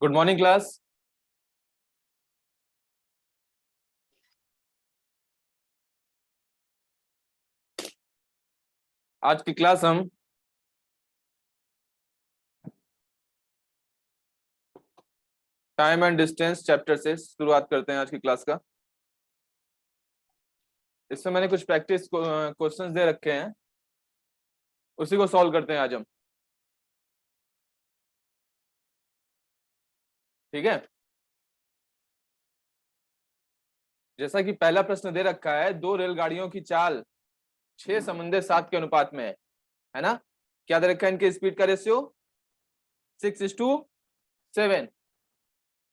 Good morning class. आज की class हम टाइम एंड डिस्टेंस चैप्टर से शुरुआत करते हैं आज की क्लास का। इसमें मैंने कुछ प्रैक्टिस क्वेश्चंस दे रखे हैं, उसी को सॉल्व करते हैं आज हम। ठीक है, जैसा कि पहला प्रश्न दे रखा है, दो रेलगाड़ियों की चाल 6:7 के अनुपात में है ना। क्या दे रखा है? इनके स्पीड का रेशियो 6:7।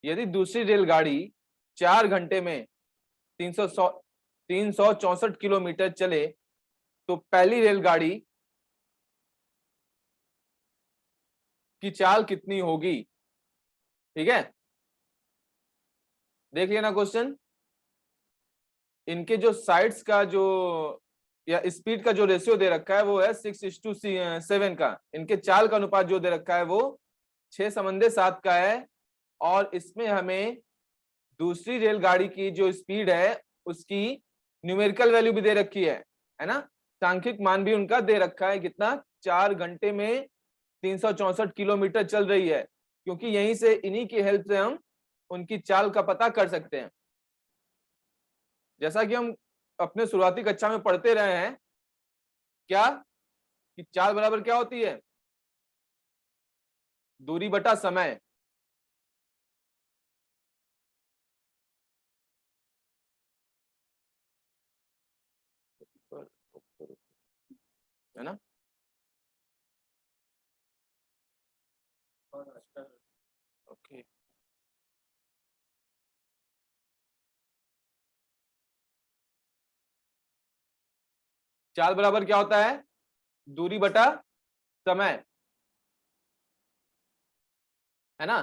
यदि दूसरी रेलगाड़ी 4 घंटे में 364 किलोमीटर चले तो पहली रेलगाड़ी की चाल कितनी होगी? ठीक है, देख लेना क्वेश्चन। इनके जो साइड्स का जो या स्पीड का जो रेशियो दे रखा है वो है 6:7 का। इनके चाल का अनुपात जो दे रखा है वो 6:7 का है। और इसमें हमें दूसरी रेलगाड़ी की जो स्पीड है उसकी न्यूमेरिकल वैल्यू भी दे रखी है ना। सांख्यिक मान भी उनका दे रखा है, कितना? 4 घंटे में 364 किलोमीटर चल रही है, क्योंकि यहीं से इन्हीं की हेल्प से हम उनकी चाल का पता कर सकते हैं। जैसा कि हम अपने शुरुआती कक्षा में पढ़ते रहे हैं, क्या कि चाल बराबर क्या होती है? दूरी बटा समय। है ना। ओके, चाल बराबर क्या होता है? दूरी बटा समय, है ना।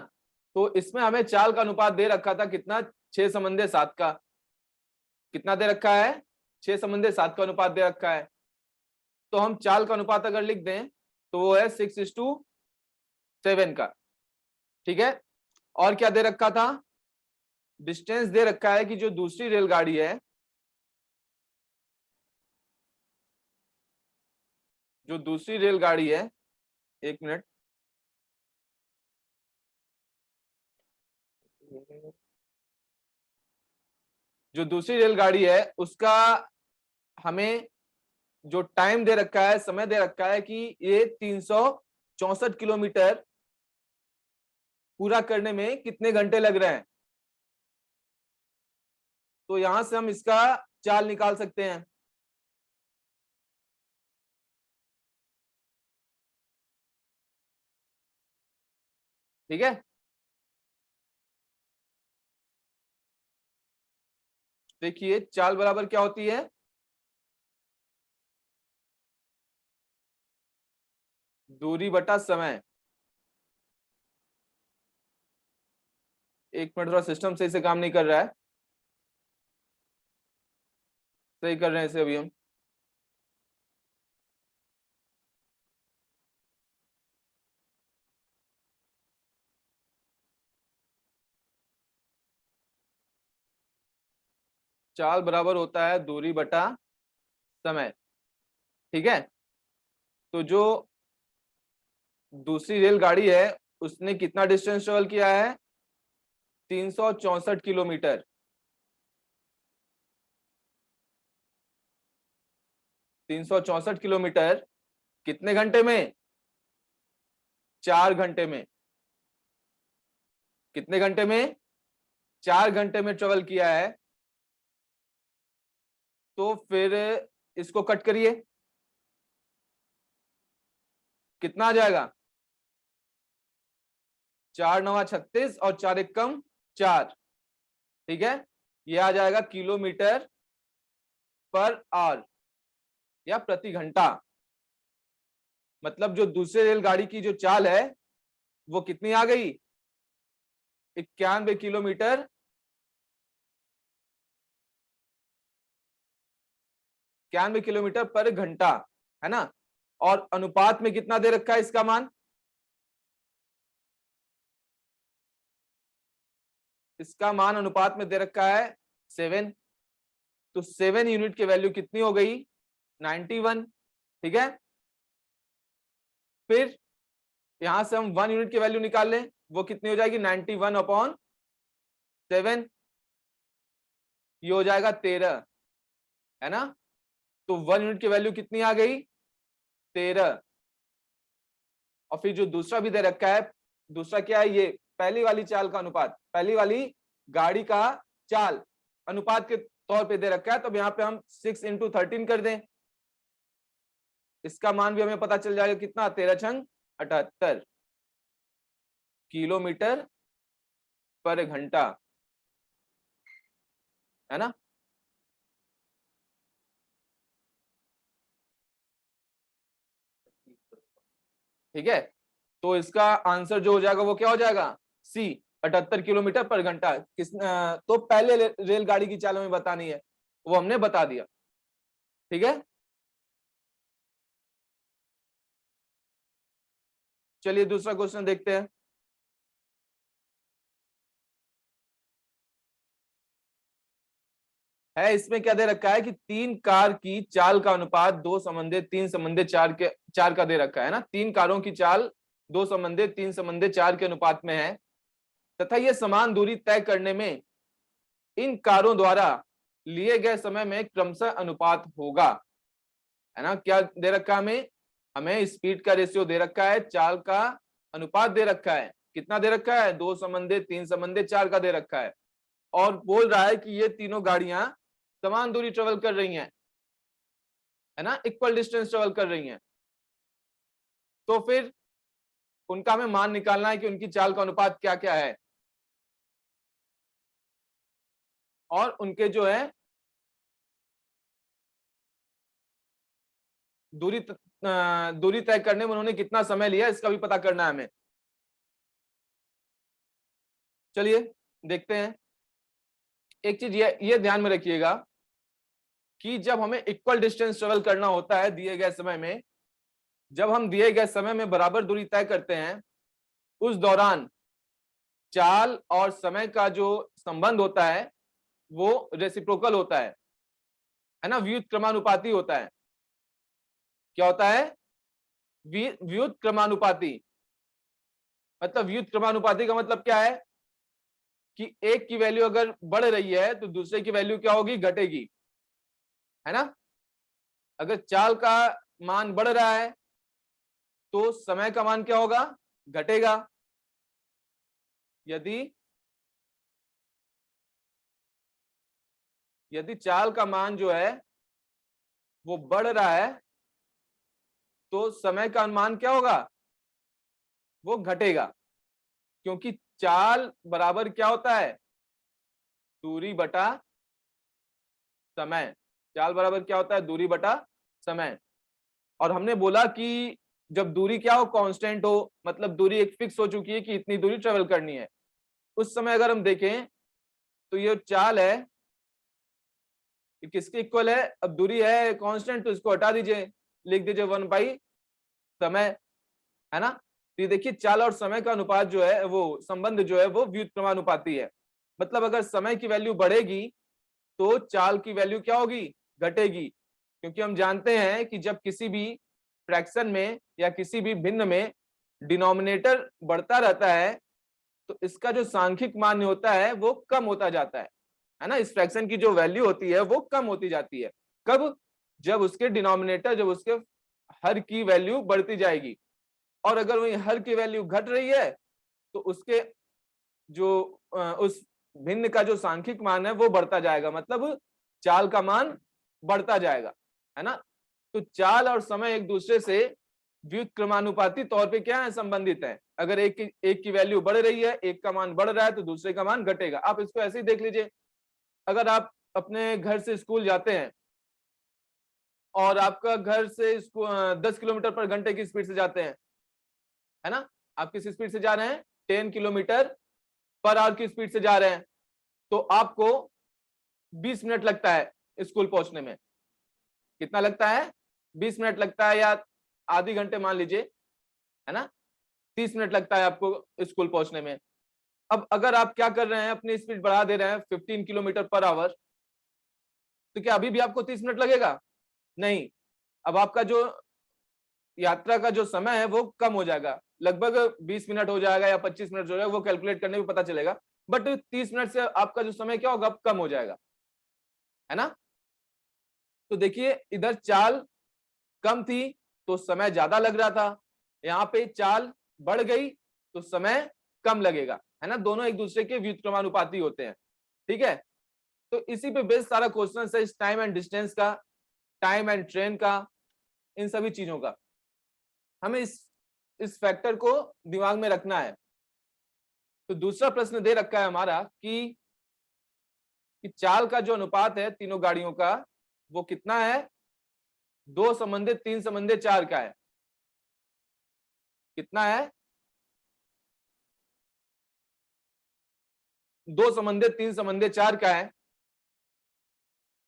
तो इसमें हमें चाल का अनुपात दे रखा था कितना? 6:7 का। कितना दे रखा है? 6:7 का अनुपात दे रखा है। तो हम चाल का अनुपात अगर लिख दें तो वो है 6:7 का। ठीक है, और क्या दे रखा था? डिस्टेंस दे रखा है कि जो दूसरी रेलगाड़ी है, जो दूसरी रेलगाड़ी है, एक मिनट, जो दूसरी रेलगाड़ी है उसका हमें जो टाइम दे रखा है, समय दे रखा है कि ये 364 किलोमीटर पूरा करने में कितने घंटे लग रहे हैं। तो यहां से हम इसका चाल निकाल सकते हैं। ठीक है, देखिए चाल बराबर क्या होती है? दूरी बटा समय। एक मिनट, थोड़ा सिस्टम सही से काम नहीं कर रहा है। सही कर रहे हैं इसे अभी हम। चाल बराबर होता है दूरी बटा समय। ठीक है, तो जो दूसरी रेलगाड़ी है उसने कितना डिस्टेंस ट्रेवल किया है? 364 किलोमीटर। 364 किलोमीटर कितने घंटे में? 4 घंटे में। कितने घंटे में? 4 घंटे में ट्रेवल किया है। तो फिर इसको कट करिए, कितना आ जाएगा? 4×9=36 और 4×1=4। ठीक है, ये आ जाएगा किलोमीटर पर आवर या प्रति घंटा। मतलब जो दूसरे रेलगाड़ी की जो चाल है वो कितनी आ गई? 91 किलोमीटर 91 किलोमीटर पर घंटा, है ना। और अनुपात में कितना दे रखा है इसका मान? इसका मान अनुपात में दे रखा है 7, तो 7 यूनिट की वैल्यू कितनी हो गई? 91। ठीक है, फिर यहां से हम 1 यूनिट की वैल्यू निकाल लें, वो कितनी हो जाएगी? 91/7, ये हो जाएगा 13, है ना? तो 1 यूनिट की वैल्यू कितनी आ गई? 13। और फिर जो दूसरा भी दे रखा है, दूसरा क्या है? ये पहली वाली चाल का अनुपात, पहली वाली गाड़ी का चाल अनुपात के तौर पे दे रखा है, तो यहाँ पे हम 6 × 13 कर दें, इसका मान भी हमें पता चल जाएगा कितना? 13×78 किलोमीटर पर घंटा, है ना? ठीक है, तो इसका आंसर जो हो जाएगा वो क्या हो जाएगा? सी, 78 किलोमीटर पर घंटा। तो पहले रेलगाड़ी की चाल हमें बतानी है, वो हमने बता दिया। ठीक है, चलिए दूसरा क्वेश्चन देखते हैं। है इसमें क्या दे रखा है कि 3 कार की चाल का अनुपात 2:3:4 का दे रखा है ना। 3 कारों की चाल 2:3:4 के अनुपात में है, तथा ये समान दूरी तय करने में इन कारों द्वारा लिए गए समय में क्रमशः अनुपात होगा, है ना। क्या दे रखा है हमें? हमें स्पीड का रेशियो दे रखा है, चाल का अनुपात दे रखा है, कितना दे रखा है? 2:3:4 का दे रखा है, और बोल रहा है कि ये तीनों गाड़ियां समान दूरी ट्रेवल कर रही हैं, है ना, इक्वल डिस्टेंस ट्रेवल कर रही हैं। तो फिर उनका हमें मान निकालना है कि उनकी चाल का अनुपात क्या क्या है, और उनके जो है दूरी तय करने में उन्होंने कितना समय लिया, इसका भी पता करना है हमें। चलिए देखते हैं। एक चीज ये ध्यान में रखिएगा कि जब हमें इक्वल डिस्टेंस ट्रेवल करना होता है दिए गए समय में, जब हम दिए गए समय में बराबर दूरी तय करते हैं, उस दौरान चाल और समय का जो संबंध होता है वो रेसिप्रोकल होता है ना, व्युत क्रमानुपाती होता है। क्या होता है? व्युत क्रमानुपाती। मतलब व्युत क्रमानुपाती का मतलब क्या है कि एक की वैल्यू अगर बढ़ रही है तो दूसरे की वैल्यू क्या होगी? घटेगी, है ना। अगर चाल का मान बढ़ रहा है तो समय का मान क्या होगा? घटेगा। यदि यदि चाल का मान जो है वो बढ़ रहा है तो समय का मान क्या होगा? वो घटेगा, क्योंकि चाल बराबर क्या होता है? दूरी बटा समय। चाल बराबर क्या होता है? दूरी बटा समय। और हमने बोला कि जब दूरी क्या हो? कांस्टेंट हो, मतलब दूरी एक फिक्स हो चुकी है कि इतनी दूरी ट्रेवल करनी है। उस समय अगर हम देखें तो ये चाल है, ये किसके इक्वल है? अब दूरी है कांस्टेंट, तो इसको हटा दीजिए, लिख दीजिए 1/समय, है ना। तो ये देखिए चाल और समय का अनुपात जो है, वो संबंध जो है वो व्युत्क्रमानुपाती है। मतलब अगर समय की वैल्यू बढ़ेगी तो चाल की वैल्यू क्या होगी? घटेगी, क्योंकि हम जानते हैं कि जब किसी भी फ्रैक्शन में या किसी भी भिन्न में डिनोमिनेटर बढ़ता रहता है तो इसका जो सांख्यिक मान होता है वो कम होता जाता है ना। इस फ्रैक्शन की जो वैल्यू होती है वो कम होती जाती है। कब? जब उसके डिनोमिनेटर, जब उसके हर की वैल्यू बढ़ती जाएगी, और अगर वही हर की वैल्यू घट रही है तो उसके जो उस भिन्न का जो सांख्यिक मान है वो बढ़ता जाएगा, मतलब चाल का मान बढ़ता जाएगा, है ना। तो चाल और समय एक दूसरे से व्युत्क्रमानुपाती तौर पे क्या है? संबंधित है। अगर एक की वैल्यू बढ़ रही है, एक का मान बढ़ रहा है, तो दूसरे का मान घटेगा। आप इसको ऐसे ही देख लीजिए। अगर आप अपने घर से स्कूल जाते हैं और आपका घर से 10 किलोमीटर पर घंटे की स्पीड से जाते हैं, है ना, आप किस स्पीड से जा रहे हैं? 10 किलोमीटर पर आवर की स्पीड से जा रहे हैं, तो आपको 20 मिनट लगता है स्कूल पहुंचने में। कितना लगता है? 20 मिनट लगता है, या आधी घंटे मान लीजिए, है ना। 30 मिनट लगता है आपको स्कूल पहुंचने में। अब अगर आप क्या कर रहे हैं, अपनी स्पीड बढ़ा दे रहे हैं 15 किलोमीटर पर आवर, तो क्या अभी भी आपको 30 मिनट लगेगा? नहीं। अब आपका जो यात्रा का जो समय है वो कम हो जाएगा, लगभग 20 मिनट हो जाएगा या 25 मिनट हो जाएगा, वो कैलकुलेट करने में पता चलेगा, बट 30 मिनट से आपका जो समय क्या होगा, कम हो जाएगा, है ना। तो देखिए इधर चाल कम थी तो समय ज्यादा लग रहा था, यहाँ पे चाल बढ़ गई तो समय कम लगेगा, है ना। दोनों एक दूसरे के व्युत्क्रमानुपाती होते हैं, ठीक है। तो इसी पे बेस्ड सारा क्वेश्चन है, इस टाइम एंड डिस्टेंस का, टाइम एंड ट्रेन का, इन सभी चीजों का हमें इस फैक्टर को दिमाग में रखना है। तो दूसरा प्रश्न दे रखा है हमारा कि चाल का जो अनुपात है तीनों गाड़ियों का वो कितना है, 2:3:4 का है। कितना है? 2:3:4 का है।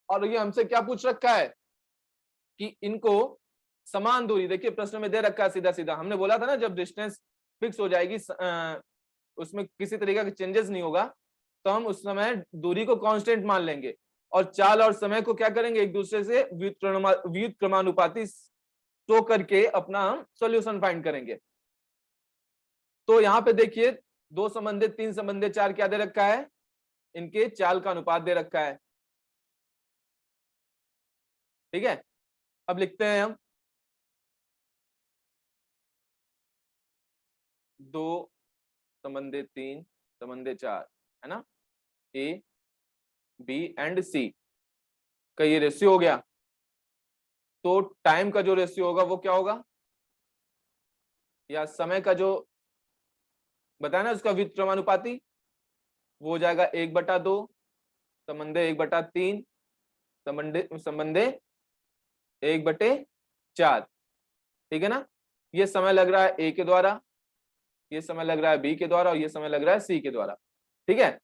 और ये हमसे क्या पूछ रखा है कि इनको समान दूरी, देखिए प्रश्न में दे रखा है सीधा सीधा, हमने बोला था ना जब डिस्टेंस फिक्स हो जाएगी, उसमें किसी तरीके का चेंजेस नहीं होगा, तो हम उस समय दूरी को कांस्टेंट मान लेंगे और चाल और समय को क्या करेंगे, एक दूसरे से व्युत्क्रमानुपाती शो करके अपना हम सॉल्यूशन फाइंड करेंगे। तो यहाँ पे देखिए 2:3:4 क्या दे रखा है, इनके चाल का अनुपात दे रखा है, ठीक है। अब लिखते हैं हम 2:3:4, है ना, ए बी एंड सी का ये रेशियो हो गया। तो टाइम का जो रेशियो होगा वो क्या होगा, या समय का जो बताया ना उसका व्युत्क्रमानुपाती, वो हो जाएगा 1/2 संबंधे 1/3 संबंधे 1/4, ठीक है ना। ये समय लग रहा है ए के द्वारा, ये समय लग रहा है बी के द्वारा और ये समय लग रहा है सी के द्वारा, ठीक है।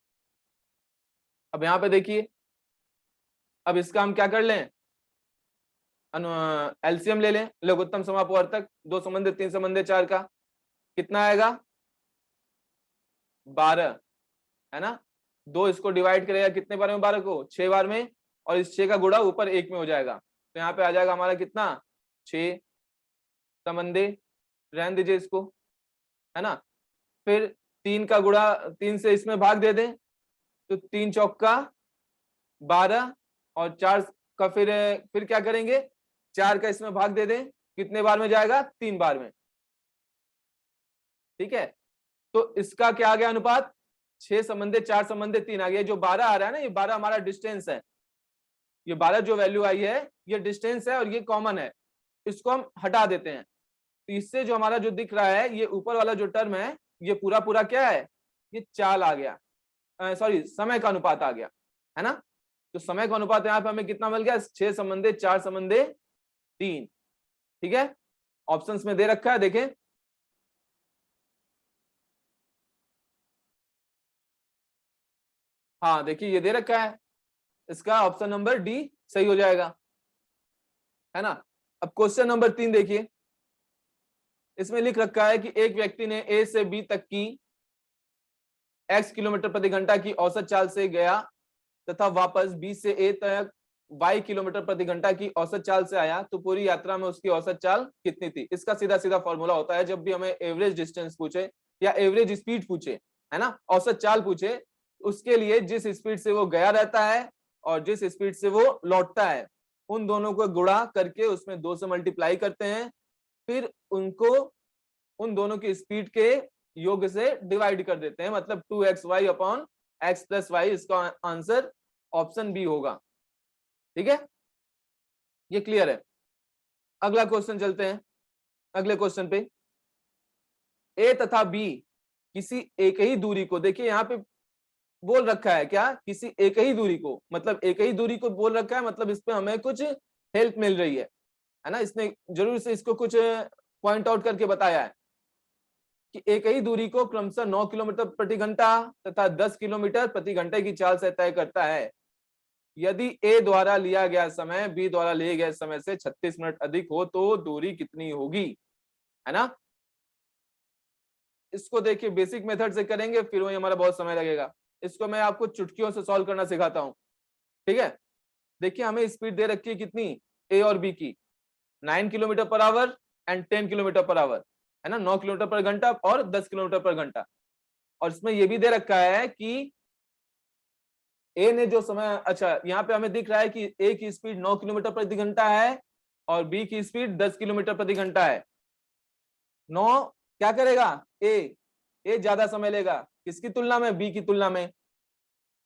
अब यहां पे देखिए, अब इसका हम क्या कर लें, एलसीएम ले लें, लघुत्तम समापवर्तक 2:3:4 का कितना आएगा, 12, है ना। 2 इसको डिवाइड करेगा कितने बार में, 12 को 6 बार में, और इस 6 का गुणा ऊपर 1 में हो जाएगा, तो यहाँ पे आ जाएगा हमारा कितना, 6 संबंधे, रहने दीजिए इसको, है ना। फिर 3 का गुणा 3 से इसमें भाग दे दें, तो 3 चौका 12, और 4 का फिर क्या करेंगे, 4 का इसमें भाग दे दें, कितने बार में जाएगा, 3 बार में, ठीक है। तो इसका क्या आ गया अनुपात, 6:4:3 आ गया। जो 12 आ रहा है ना, ये 12 हमारा डिस्टेंस है, ये 12 जो वैल्यू आई है ये डिस्टेंस है और ये कॉमन है, इसको हम हटा देते हैं। तो इससे जो हमारा जो दिख रहा है ये ऊपर वाला जो टर्म है, ये पूरा पूरा क्या है, ये चाल आ गया, सॉरी समय का अनुपात आ गया, है ना। तो समय का अनुपात यहाँ पे हमें कितना मिल गया, 6:4:3, ठीक है। ऑप्शंस में दे रखा है, देखें, हाँ देखिए ये दे रखा है, इसका ऑप्शन नंबर डी सही हो जाएगा, है ना। अब क्वेश्चन नंबर 3 देखिए, इसमें लिख रखा है कि एक व्यक्ति ने ए से बी तक की x किलोमीटर प्रति घंटा की औसत चाल से गया तथा वापस बी से ए तक y किलोमीटर प्रति घंटा की औसत चाल से आया, तो पूरी यात्रा में उसकी औसत चाल कितनी थी। इसका सीधा सीधा फॉर्मूला होता है, जब भी हमें एवरेज डिस्टेंस पूछे या एवरेज स्पीड पूछे, है ना, औसत चाल पूछे, उसके लिए जिस स्पीड से वो गया रहता है और जिस स्पीड से वो लौटता है, उन दोनों को गुणा करके उसमें 2 से मल्टीप्लाई करते हैं, फिर उनको उन दोनों की स्पीड के योग से डिवाइड कर देते हैं, मतलब 2xy upon x plus y, इसका आंसर ऑप्शन बी होगा, ठीक है। ये क्लियर है। अगला क्वेश्चन चलते हैं, अगले क्वेश्चन पे, ए तथा बी किसी एक ही दूरी को, देखिए यहाँ पे बोल रखा है क्या, किसी एक ही दूरी को, मतलब एक ही दूरी को बोल रखा है, मतलब इस पे हमें कुछ हेल्प मिल रही है ना। इसने जरूर से इसको कुछ पॉइंट आउट करके बताया है कि एक ही दूरी को क्रमशः 9 किलोमीटर प्रति घंटा तथा 10 किलोमीटर प्रति घंटे की चाल से तय करता है। यदि ए द्वारा लिया गया समय बी द्वारा लिए गए समय से 36 मिनट अधिक हो तो दूरी कितनी होगी, है ना। इसको देखिए बेसिक मेथड से करेंगे फिर वही हमारा बहुत समय लगेगा। इसको मैं आपको चुटकियों से सॉल्व करना सिखाता हूँ, ठीक है। देखिए हमें स्पीड दे रखी है कितनी, ए और बी की, 9 kilometre per our and 10 kilometre per hour, है ना, 9 किलोमीटर पर घंटा और 10 किलोमीटर पर घंटा। और इसमें यह भी दे रखा है कि ए ने जो समय, अच्छा यहाँ पे हमें दिख रहा है कि ए की स्पीड 9 किलोमीटर प्रति घंटा है और बी की स्पीड 10 किलोमीटर प्रति घंटा है। 9 क्या करेगा, ए ज्यादा समय लेगा किसकी तुलना में, बी की तुलना में।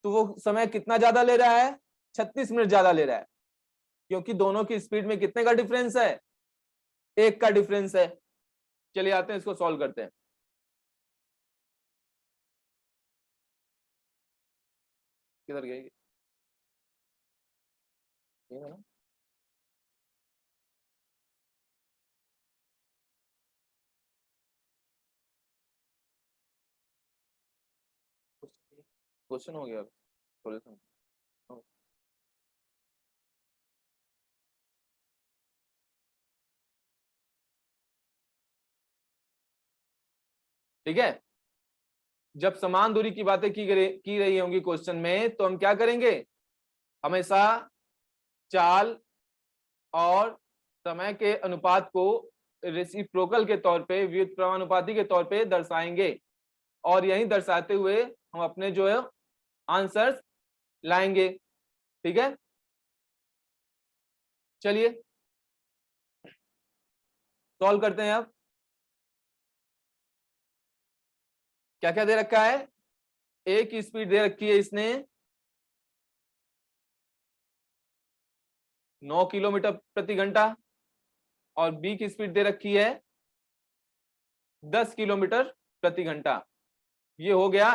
तो वो समय कितना ज्यादा ले रहा है, 36 मिनट ज्यादा ले रहा है, क्योंकि दोनों की स्पीड में कितने का डिफरेंस है, 1 का डिफरेंस है। चलिए आते हैं इसको सॉल्व करते हैं। किधर गई, ये है ना? क्वेश्चन हो गया, सॉल्यूशन। ठीक है, जब समान दूरी की बातें की रही होंगी क्वेश्चन में, तो हम क्या करेंगे, हमेशा चाल और समय के अनुपात को रेसिप्रोकल के तौर पे, व्युत्क्रमानुपाती के तौर पे दर्शाएंगे और यही दर्शाते हुए हम अपने जो है आंसर्स लाएंगे। ठीक है, चलिए सॉल्व करते हैं। अब क्या क्या दे रखा है, ए की स्पीड दे रखी है इसने 9 किलोमीटर प्रति घंटा और बी की स्पीड दे रखी है 10 किलोमीटर प्रति घंटा। ये हो गया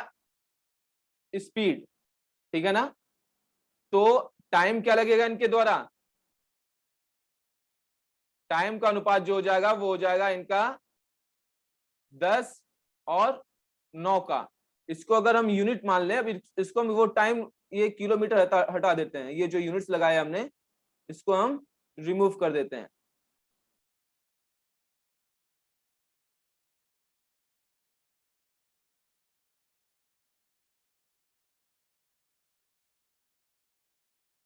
स्पीड, ठीक है ना। तो टाइम क्या लगेगा इनके द्वारा, टाइम का अनुपात जो हो जाएगा वो हो जाएगा इनका 10 और 9 का। इसको अगर हम यूनिट मान लें, अब इसको हम वो टाइम, ये किलोमीटर हटा देते हैं, ये जो यूनिट्स लगाए हमने इसको हम रिमूव कर देते हैं।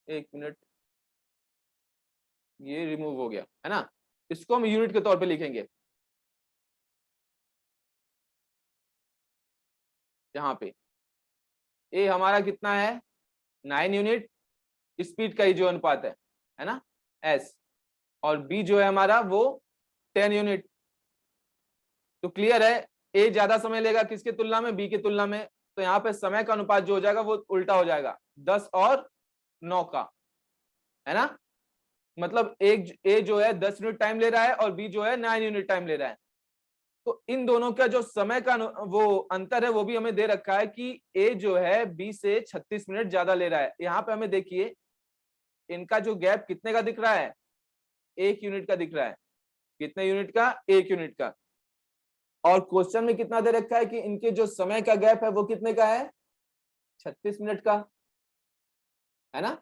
एक मिनट, ये रिमूव हो गया है ना। इसको हम यूनिट के तौर पे लिखेंगे, यहाँ पे ए हमारा कितना है 9 यूनिट, स्पीड का ही जो अनुपात है ना, एस, और बी जो है हमारा वो 10 यूनिट। तो क्लियर है, ए ज्यादा समय लेगा किसके तुलना में, बी की तुलना में। तो यहाँ पे समय का अनुपात जो हो जाएगा वो उल्टा हो जाएगा, 10 और 9 का, है ना। मतलब एक ए जो है 10 यूनिट टाइम ले रहा है और बी जो है 9 यूनिट टाइम ले रहा है। तो इन दोनों का जो समय का वो अंतर है वो भी हमें दे रखा है कि ए जो है बी से 36 मिनट ज्यादा ले रहा है। यहाँ पे हमें देखिए इनका जो गैप कितने का दिख रहा है, 1 यूनिट का दिख रहा है। कितने यूनिट का, 1 यूनिट का। और क्वेश्चन में कितना दे रखा है कि इनके जो समय का गैप है वो कितने का है, 36 मिनट का, है ना।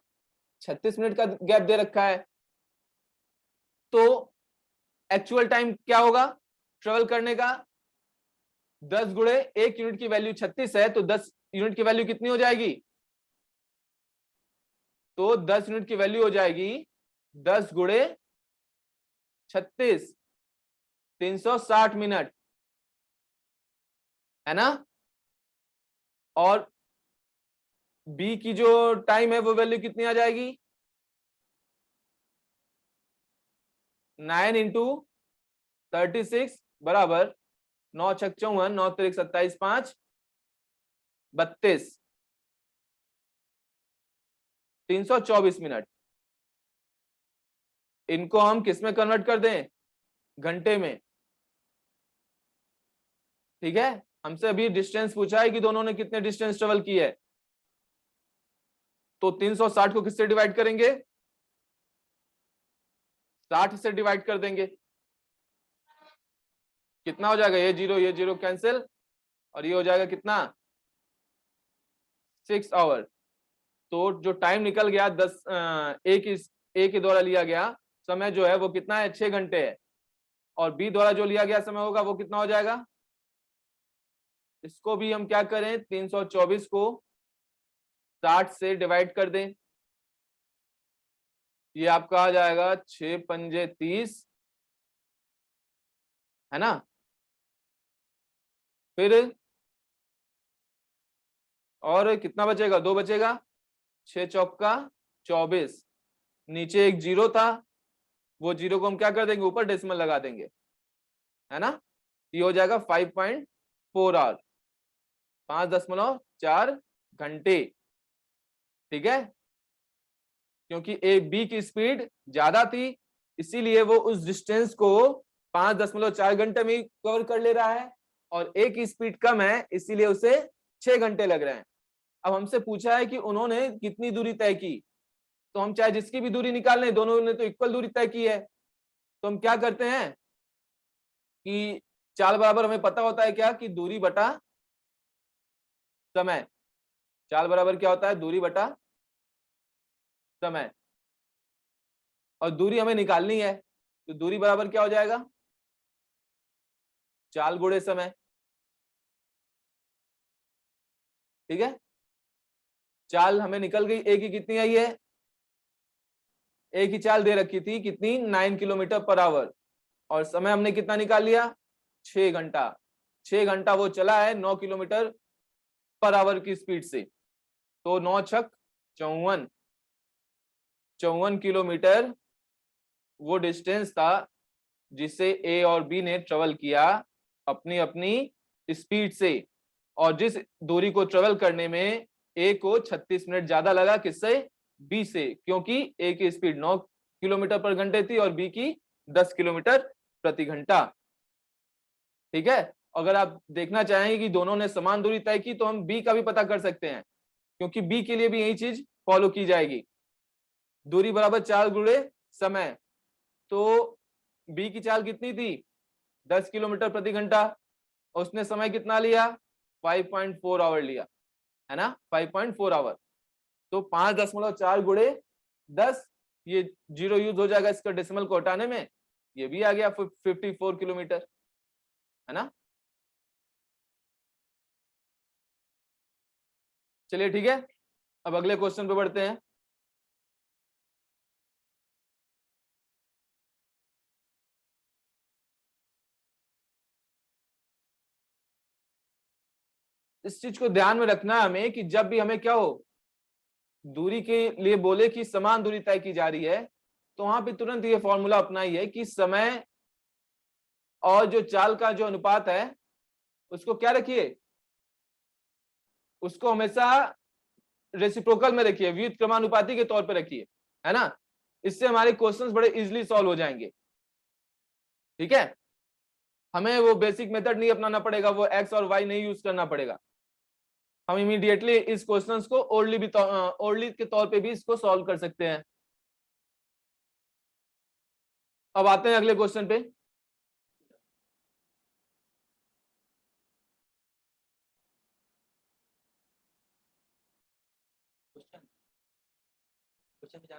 36 मिनट का गैप दे रखा है। तो एक्चुअल टाइम क्या होगा ट्रेवल करने का, 10 गुणे 1 यूनिट की वैल्यू 36 है, तो 10 यूनिट की वैल्यू कितनी हो जाएगी, तो 10 यूनिट की वैल्यू हो जाएगी 10 गुणे 36, 360 मिनट, है ना। और बी की जो टाइम है वो वैल्यू कितनी आ जाएगी, 9 इंटू 36 बराबर 9 छक 54, 9 तिरक 27, 5 32, 324 मिनट। इनको हम किस में कन्वर्ट कर दें, घंटे में। ठीक है, हमसे अभी डिस्टेंस पूछा है कि दोनों ने कितने डिस्टेंस ट्रेवल की है। तो 360 को किससे डिवाइड करेंगे, 60 से डिवाइड कर देंगे। कितना हो जाएगा, ये जीरो कैंसिल, और ये हो जाएगा कितना 6 आवर। तो जो टाइम निकल गया 10 ए के द्वारा लिया गया समय जो है वो कितना है, 6 घंटे है। और बी द्वारा जो लिया गया समय होगा वो कितना हो जाएगा, इसको भी हम क्या करें, 324 को 60 से डिवाइड कर दें, ये आपका आ जाएगा 6 पंजे 30, है ना। फिर और कितना बचेगा, 2 बचेगा, 6 चौका 24, नीचे एक जीरो था, वो जीरो को हम क्या कर देंगे, ऊपर डेसिमल लगा देंगे, है ना। ये हो जाएगा 5.4 आवर, 5.4 घंटे। ठीक है, क्योंकि ए बी की स्पीड ज्यादा थी, इसीलिए वो उस डिस्टेंस को 5.4 घंटे में कवर कर ले रहा है, और ए की स्पीड कम है इसीलिए उसे 6 घंटे लग रहे हैं। अब हमसे पूछा है कि उन्होंने कितनी दूरी तय की, तो हम चाहे जिसकी भी दूरी निकाल लें, दोनों ने तो इक्वल दूरी तय की है, तो हम क्या करते हैं कि चाल बराबर हमें पता होता है क्या, कि दूरी बटा समय। चाल बराबर क्या होता है, दूरी बटा समय, और दूरी हमें निकालनी है, तो दूरी बराबर क्या हो जाएगा, चाल गुणे समय। ठीक है, चाल हमें निकल गई, ए की कितनी आई है, ए की चाल दे रखी थी कितनी, 9 किलोमीटर पर आवर, और समय हमने कितना निकाल लिया, 6 घंटा। 6 घंटा वो चला है 9 किलोमीटर पर आवर की स्पीड से, तो 9 छक 54, 54 किलोमीटर वो डिस्टेंस था जिसे ए और बी ने ट्रेवल किया अपनी अपनी स्पीड से, और जिस दूरी को ट्रेवल करने में ए को 36 मिनट ज्यादा लगा, किससे, बी से, क्योंकि ए की स्पीड 9 किलोमीटर पर घंटे थी और बी की 10 किलोमीटर प्रति घंटा। ठीक है, अगर आप देखना चाहेंगे कि दोनों ने समान दूरी तय की, तो हम बी का भी पता कर सकते हैं, क्योंकि बी के लिए भी यही चीज फॉलो की जाएगी, दूरी बराबर चाल गुणे समय। तो बी की चाल कितनी थी, 10 किलोमीटर प्रति घंटा, उसने समय कितना लिया, 5.4 आवर लिया, है ना, 5.4 आवर। तो 5.4 गुणे 10, ये जीरो यूज हो जाएगा इसका डेसिमल को हटाने में, ये भी आ गया 54 किलोमीटर, है ना। चलिए ठीक है, अब अगले क्वेश्चन पे बढ़ते हैं। इस चीज को ध्यान में रखना हमें कि जब भी हमें क्या हो, दूरी के लिए बोले कि समान दूरी तय की जा रही है, तो वहां पे तुरंत ये फॉर्मूला अपनाइए कि समय और जो चाल का जो अनुपात है उसको क्या रखिए, उसको हमेशा रेसिप्रोकल में रखिए, व्युत क्रमानुपाती के तौर पे रखिए, है ना। इससे हमारे क्वेश्चंस बड़े इजीली सॉल्व हो जाएंगे। ठीक है, हमें वो बेसिक मेथड नहीं अपनाना पड़ेगा, वो एक्स और वाई नहीं यूज करना पड़ेगा, हम इमीडिएटली इस क्वेश्चंस को ओरली के तौर पे भी इसको सॉल्व कर सकते हैं। अब आते हैं अगले क्वेश्चन पे।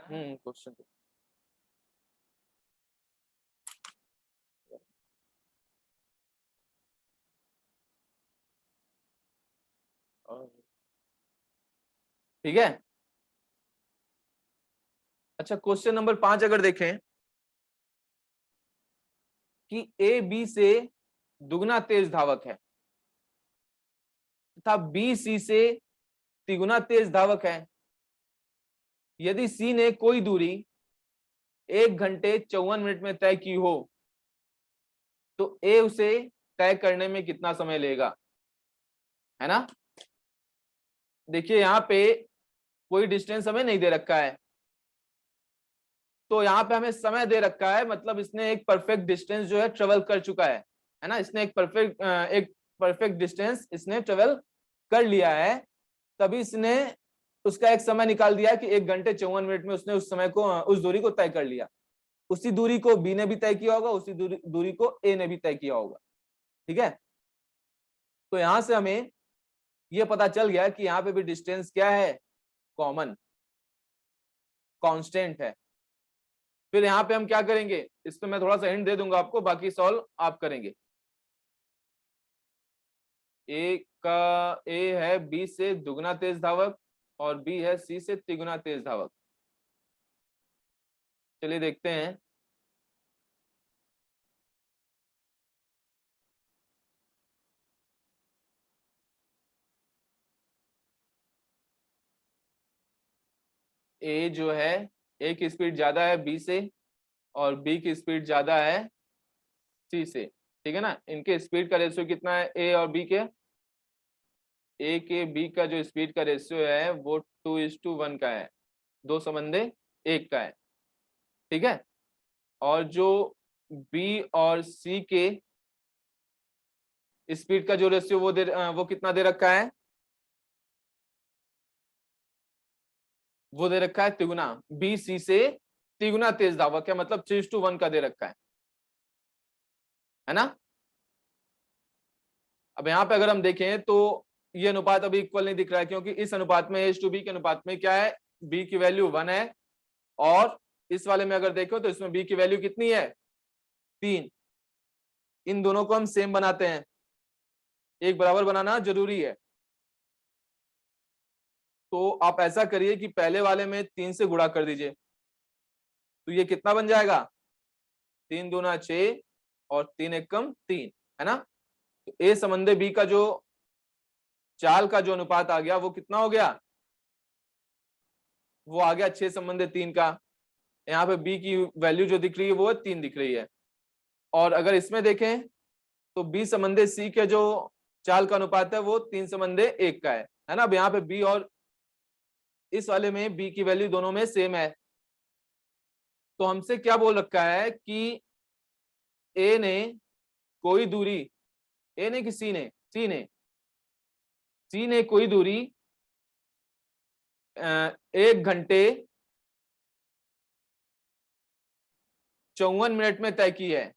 क्वेश्चन ठीक है। अच्छा, क्वेश्चन नंबर 5 अगर देखें कि ए बी से दुगना तेज धावक है तथा बी सी से तिगुना तेज धावक है, यदि सी ने कोई दूरी 1 घंटे 54 मिनट में तय की हो, तो ए उसे तय करने में कितना समय लेगा, है ना। देखिए यहाँ पे कोई डिस्टेंस हमें नहीं दे रखा है, तो यहाँ पे हमें समय दे रखा है, मतलब इसने एक परफेक्ट डिस्टेंस जो है ट्रेवल कर चुका है ना, इसने एक परफेक्ट डिस्टेंस इसने ट्रेवल कर लिया है, तभी इसने उसका एक समय निकाल दिया कि 1 घंटे 54 मिनट में उसने उस समय को, उस दूरी को तय कर लिया। उसी दूरी को बी ने भी तय किया होगा, उसी दूरी को ए ने भी तय किया होगा। ठीक है, तो यहां से हमें यह पता चल गया कि यहाँ पे भी डिस्टेंस क्या है, कॉमन कांस्टेंट है। फिर यहाँ पे हम क्या करेंगे, इस पे मैं थोड़ा सा हिंट दे दूंगा आपको, बाकी सॉल्व आप करेंगे। ए है बी से दुगना तेज धावक और बी है सी से तिगुना तेज धावक। चलिए देखते हैं। ए जो है ए की स्पीड ज्यादा है बी से और बी की स्पीड ज्यादा है सी से, ठीक है ना। इनके स्पीड का रेशियो कितना है ए और बी के? ए के बी का जो स्पीड का रेशियो है वो 2:1 का है, 2:1 का है, ठीक है। और जो बी और सी के स्पीड का जो रेशियो वो कितना दे रखा है? वो दे रखा है तिगुना, बी सी से तिगुना तेज धावक है, मतलब 3:1 का दे रखा है ना। अब यहाँ पे अगर हम देखें तो ये अनुपात अभी इक्वल नहीं दिख रहा है, क्योंकि इस अनुपात में A/B के अनुपात में क्या है, B की वैल्यू 1 है, और इस वाले में अगर देखो तो इसमें B की वैल्यू कितनी है? 3। इन दोनों को हम सेम बनाते हैं, एक बराबर बनाना जरूरी है। तो आप ऐसा करिए कि पहले वाले में 3 से गुणा कर दीजिए, तो ये कितना बन जाएगा? 3 दूना 6 और 3 एकम 3, है ना। तो ए संबंधी बी का जो चाल का जो अनुपात आ गया वो कितना हो गया? वो आ गया 6 संबंधी 3 का। यहाँ पे बी की वैल्यू जो दिख रही है वो 3 दिख रही है। और अगर इसमें देखें तो बी संबंधी सी के जो चाल का अनुपात है वो 3 संबंधी 1 का है ना। अब यहाँ पे बी और इस वाले में बी की वैल्यू दोनों में सेम है, तो हमसे क्या बोल रखा है कि ए ने कोई दूरी, ए ने कि सी ने? सी ने कोई दूरी 1 घंटे 54 मिनट में तय की है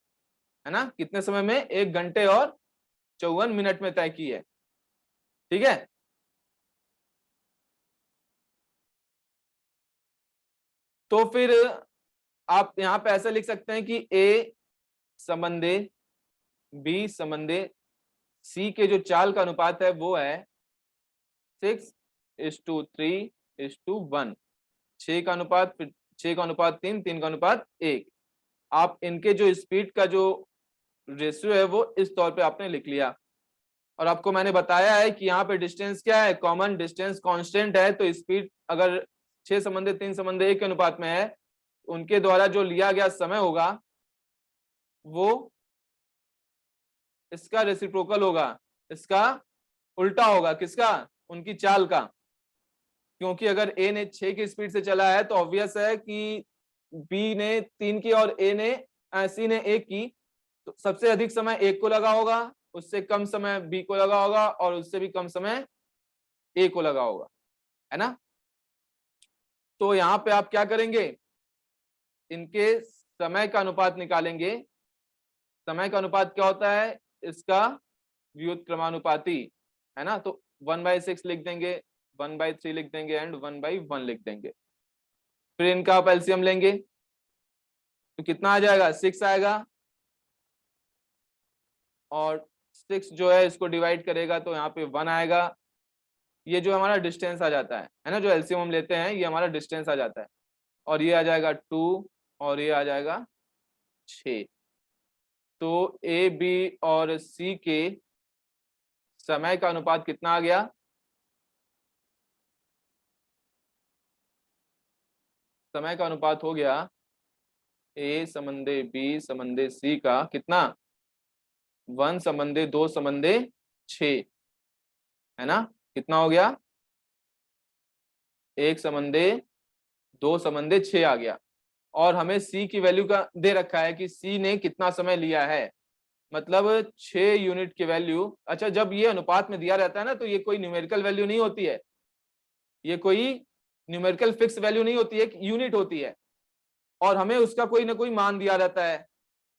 ना। कितने समय में? 1 घंटे और 54 मिनट में तय की है, ठीक है। तो फिर आप यहां पे ऐसा लिख सकते हैं कि ए संबंधी बी संबंधी सी के जो चाल का अनुपात है वो है 6:3:1, 6 का अनुपात, फिर 6 का अनुपात 3, 3 का अनुपात 1। आप इनके जो स्पीड का जो रेशियो है वो इस तौर पे आपने लिख लिया। और आपको मैंने बताया है कि यहाँ पे डिस्टेंस क्या है? कॉमन डिस्टेंस कांस्टेंट है। तो स्पीड अगर 6 संबंधी 3 संबंधी 1 के अनुपात में है, उनके द्वारा जो लिया गया समय होगा वो इसका रेसिप्रोकल होगा, इसका उल्टा होगा। किसका? उनकी चाल का। क्योंकि अगर ए ने 6 की स्पीड से चला है तो ऑब्वियस है कि बी ने 3 की और सी ने 1 की, तो सबसे अधिक समय 1 को लगा होगा, उससे कम समय बी को लगा होगा और उससे भी कम समय ए को लगा होगा, है ना। तो यहाँ पे आप क्या करेंगे? इनके समय का अनुपात निकालेंगे। समय का अनुपात क्या होता है? इसका व्युत्क्रमानुपाती, है ना। तो 1/6 लिख देंगे, 1/3 लिख देंगे एंड 1/1 लिख देंगे। फिर इनका आप एलसीएम लेंगे तो कितना आ जाएगा? 6 आएगा, और 6 जो है इसको डिवाइड करेगा तो यहाँ पे 1 आएगा। ये जो हमारा डिस्टेंस आ जाता है ना, जो एलसीएम हम लेते हैं, ये हमारा डिस्टेंस आ जाता है। और ये आ जाएगा 2 और ये आ जाएगा 6। तो ए बी और सी के समय का अनुपात कितना आ गया? समय का अनुपात हो गया ए संबंधी बी संबंधी सी का कितना? 1:2:6, है ना। कितना हो गया? 1:2:6 आ गया। और हमें सी की वैल्यू का दे रखा है कि सी ने कितना समय लिया है, मतलब 6 यूनिट की वैल्यू। अच्छा, जब ये अनुपात में दिया रहता है ना तो ये कोई न्यूमेरिकल वैल्यू नहीं होती है, ये कोई न्यूमेरिकल फिक्स वैल्यू नहीं होती है, यूनिट होती है, और हमें उसका कोई ना कोई मान दिया रहता है।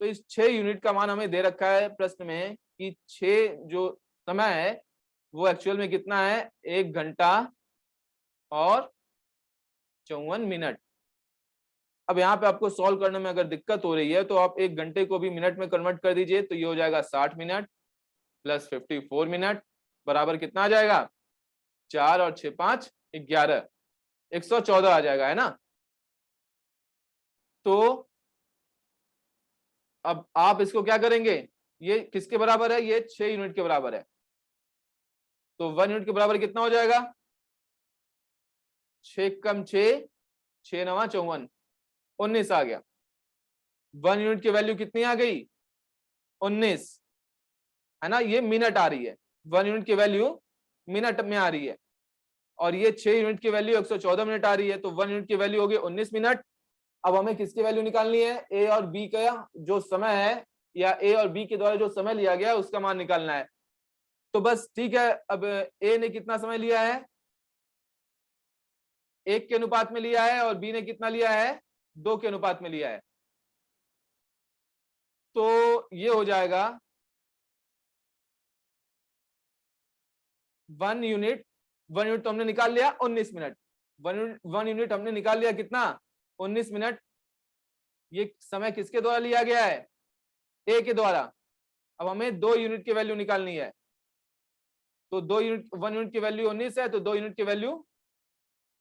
तो इस 6 यूनिट का मान हमें दे रखा है प्रश्न में कि 6 जो समय है वो एक्चुअल में कितना है? 1 घंटा और 54 मिनट। अब यहाँ पे आपको सॉल्व करने में अगर दिक्कत हो रही है तो आप 1 घंटे को भी मिनट में कन्वर्ट कर दीजिए, तो ये हो जाएगा 60 मिनट प्लस 54 मिनट बराबर कितना आ जाएगा, 4 और 6 5 11, 114 आ जाएगा, है ना। तो अब आप इसको क्या करेंगे, ये किसके बराबर है, ये 6 यूनिट के बराबर है, तो 1 यूनिट के बराबर कितना हो जाएगा, 6 कम 6, 6 9 54, 19 आ गया। 1 यूनिट की वैल्यू कितनी आ गई, 19, है ना। ये मिनट आ रही है, 1 यूनिट की वैल्यू मिनट में आ रही है, और ये 6 यूनिट की वैल्यू 114 मिनट आ रही है, तो 1 यूनिट की वैल्यू होगी 19 मिनट। अब हमें किसकी वैल्यू निकालनी है, ए और बी का जो समय है, या ए और बी के द्वारा जो समय लिया गया है उसका मान निकालना है। तो बस ठीक है, अब ए ने कितना समय लिया है, 1 के अनुपात में लिया है, और बी ने कितना लिया है, 2 के अनुपात में लिया है। तो ये हो जाएगा 1 यूनिट, 1 यूनिट तो हमने निकाल लिया 19 मिनट, 1 यूनिट हमने निकाल लिया कितना, 19 मिनट। ये समय किसके द्वारा लिया गया है, ए के द्वारा। अब हमें 2 यूनिट की वैल्यू निकालनी है, तो 2 यूनिट, 1 यूनिट की वैल्यू 19 है, तो 2 यूनिट की वैल्यू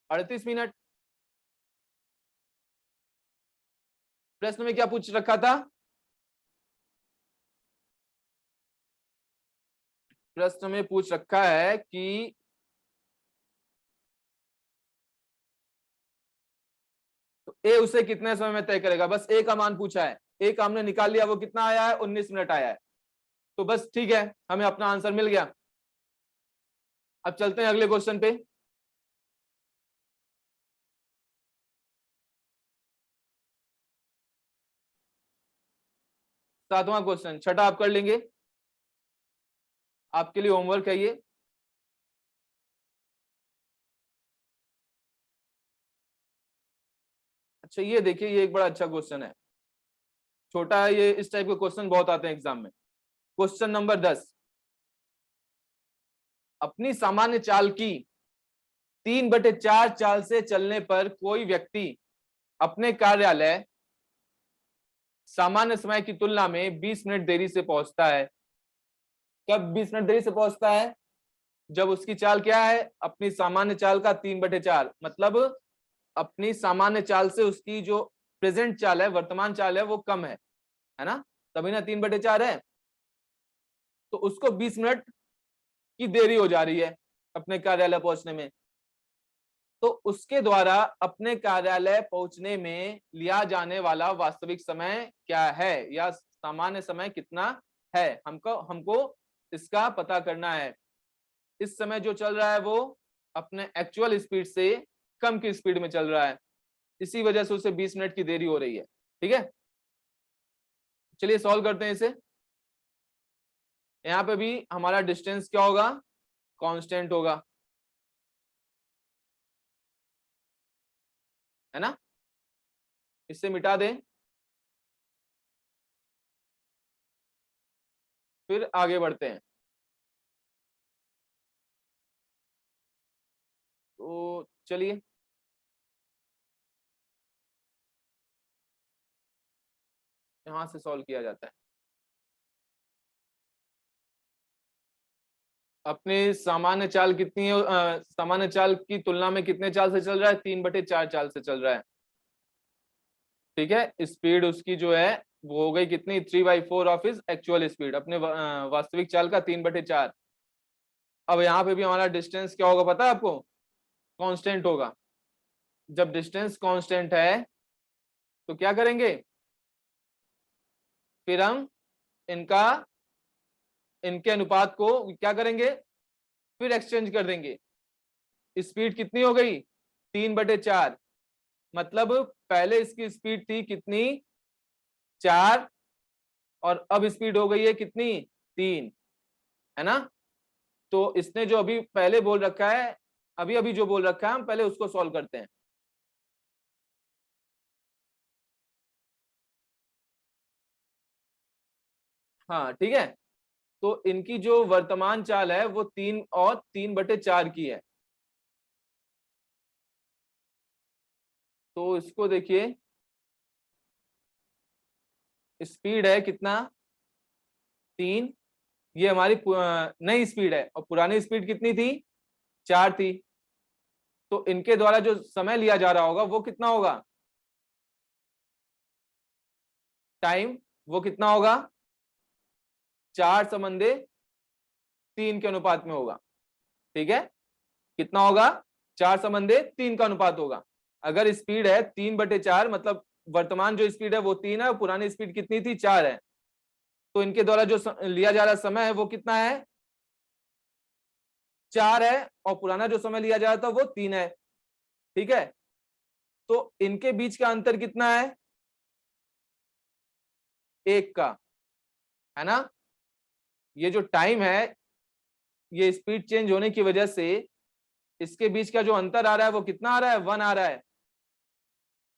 38 मिनट। प्रश्न में क्या पूछ रखा था, प्रश्न में पूछ रखा है कि तो ए उसे कितने समय में तय करेगा, बस ए का मान पूछा है, ए का हमने निकाल लिया, वो कितना आया है, 19 मिनट आया है। तो बस ठीक है, हमें अपना आंसर मिल गया। अब चलते हैं अगले क्वेश्चन पे। सातवां क्वेश्चन, छठा आप कर लेंगे, आपके लिए होमवर्क है ये। अच्छा ये देखिए, ये एक बड़ा अच्छा क्वेश्चन है, छोटा है ये, इस टाइप के क्वेश्चन बहुत आते हैं एग्जाम में। क्वेश्चन नंबर 10, अपनी सामान्य चाल की 3/4 चाल से चलने पर कोई व्यक्ति अपने कार्यालय सामान्य समय की तुलना में 20 मिनट देरी से पहुंचता है। कब 20 मिनट देरी से पहुंचता है, जब उसकी चाल क्या है, अपनी सामान्य चाल का 3/4, मतलब अपनी सामान्य चाल से उसकी जो प्रेजेंट चाल है, वर्तमान चाल है, वो कम है ना, तभी ना 3/4 है। तो उसको 20 मिनट की देरी हो जा रही है अपने कार्यालय पहुंचने में। तो उसके द्वारा अपने कार्यालय पहुंचने में लिया जाने वाला वास्तविक समय क्या है, या सामान्य समय कितना है, हमको हमको इसका पता करना है। इस समय जो चल रहा है वो अपने एक्चुअल स्पीड से कम की स्पीड में चल रहा है, इसी वजह से उसे 20 मिनट की देरी हो रही है। ठीक है, चलिए सॉल्व करते हैं इसे। यहाँ पे भी हमारा डिस्टेंस क्या होगा, कांस्टेंट होगा, है ना। इससे मिटा दें, फिर आगे बढ़ते हैं। तो चलिए, यहां से सॉल्व किया जाता है। अपनी सामान्य चाल कितनी है, सामान्य चाल की तुलना में कितने चाल से चल रहा है, 3/4 चाल से चल रहा है। ठीक है, स्पीड उसकी जो है वो हो गई कितनी, 3/4 ऑफ इज एक्चुअल स्पीड, अपने वास्तविक चाल का 3/4। अब यहाँ पे भी हमारा डिस्टेंस क्या होगा पता है आपको, कांस्टेंट होगा। जब डिस्टेंस कांस्टेंट है तो क्या करेंगे, फिर हम इनका, इनके अनुपात को क्या करेंगे, फिर एक्सचेंज कर देंगे। स्पीड कितनी हो गई, 3/4, मतलब पहले इसकी स्पीड थी कितनी, 4, और अब स्पीड हो गई है कितनी, 3, है ना। तो इसने जो अभी पहले बोल रखा है, अभी अभी जो बोल रखा है, हम पहले उसको सॉल्व करते हैं। हाँ ठीक है, तो इनकी जो वर्तमान चाल है वो 3 और 3/4 की है। तो इसको देखिए, स्पीड है कितना, 3, ये हमारी नई स्पीड है और पुरानी स्पीड कितनी थी, 4 थी। तो इनके द्वारा जो समय लिया जा रहा होगा वो कितना होगा, टाइम, वो कितना होगा, 4:3 के अनुपात में होगा। ठीक है, कितना होगा, 4:3 का अनुपात होगा। अगर स्पीड है 3/4, मतलब वर्तमान जो स्पीड है वो 3 है और पुरानी स्पीड कितनी थी, 4 है। तो इनके द्वारा जो लिया जा रहा समय है वो कितना है, 4 है, और पुराना जो समय लिया जा रहा था वो 3 है। ठीक है, तो इनके बीच का अंतर कितना है, 1 का, है ना। ये जो टाइम है, ये स्पीड चेंज होने की वजह से इसके बीच का जो अंतर आ रहा है वो कितना आ रहा है, 1 आ रहा है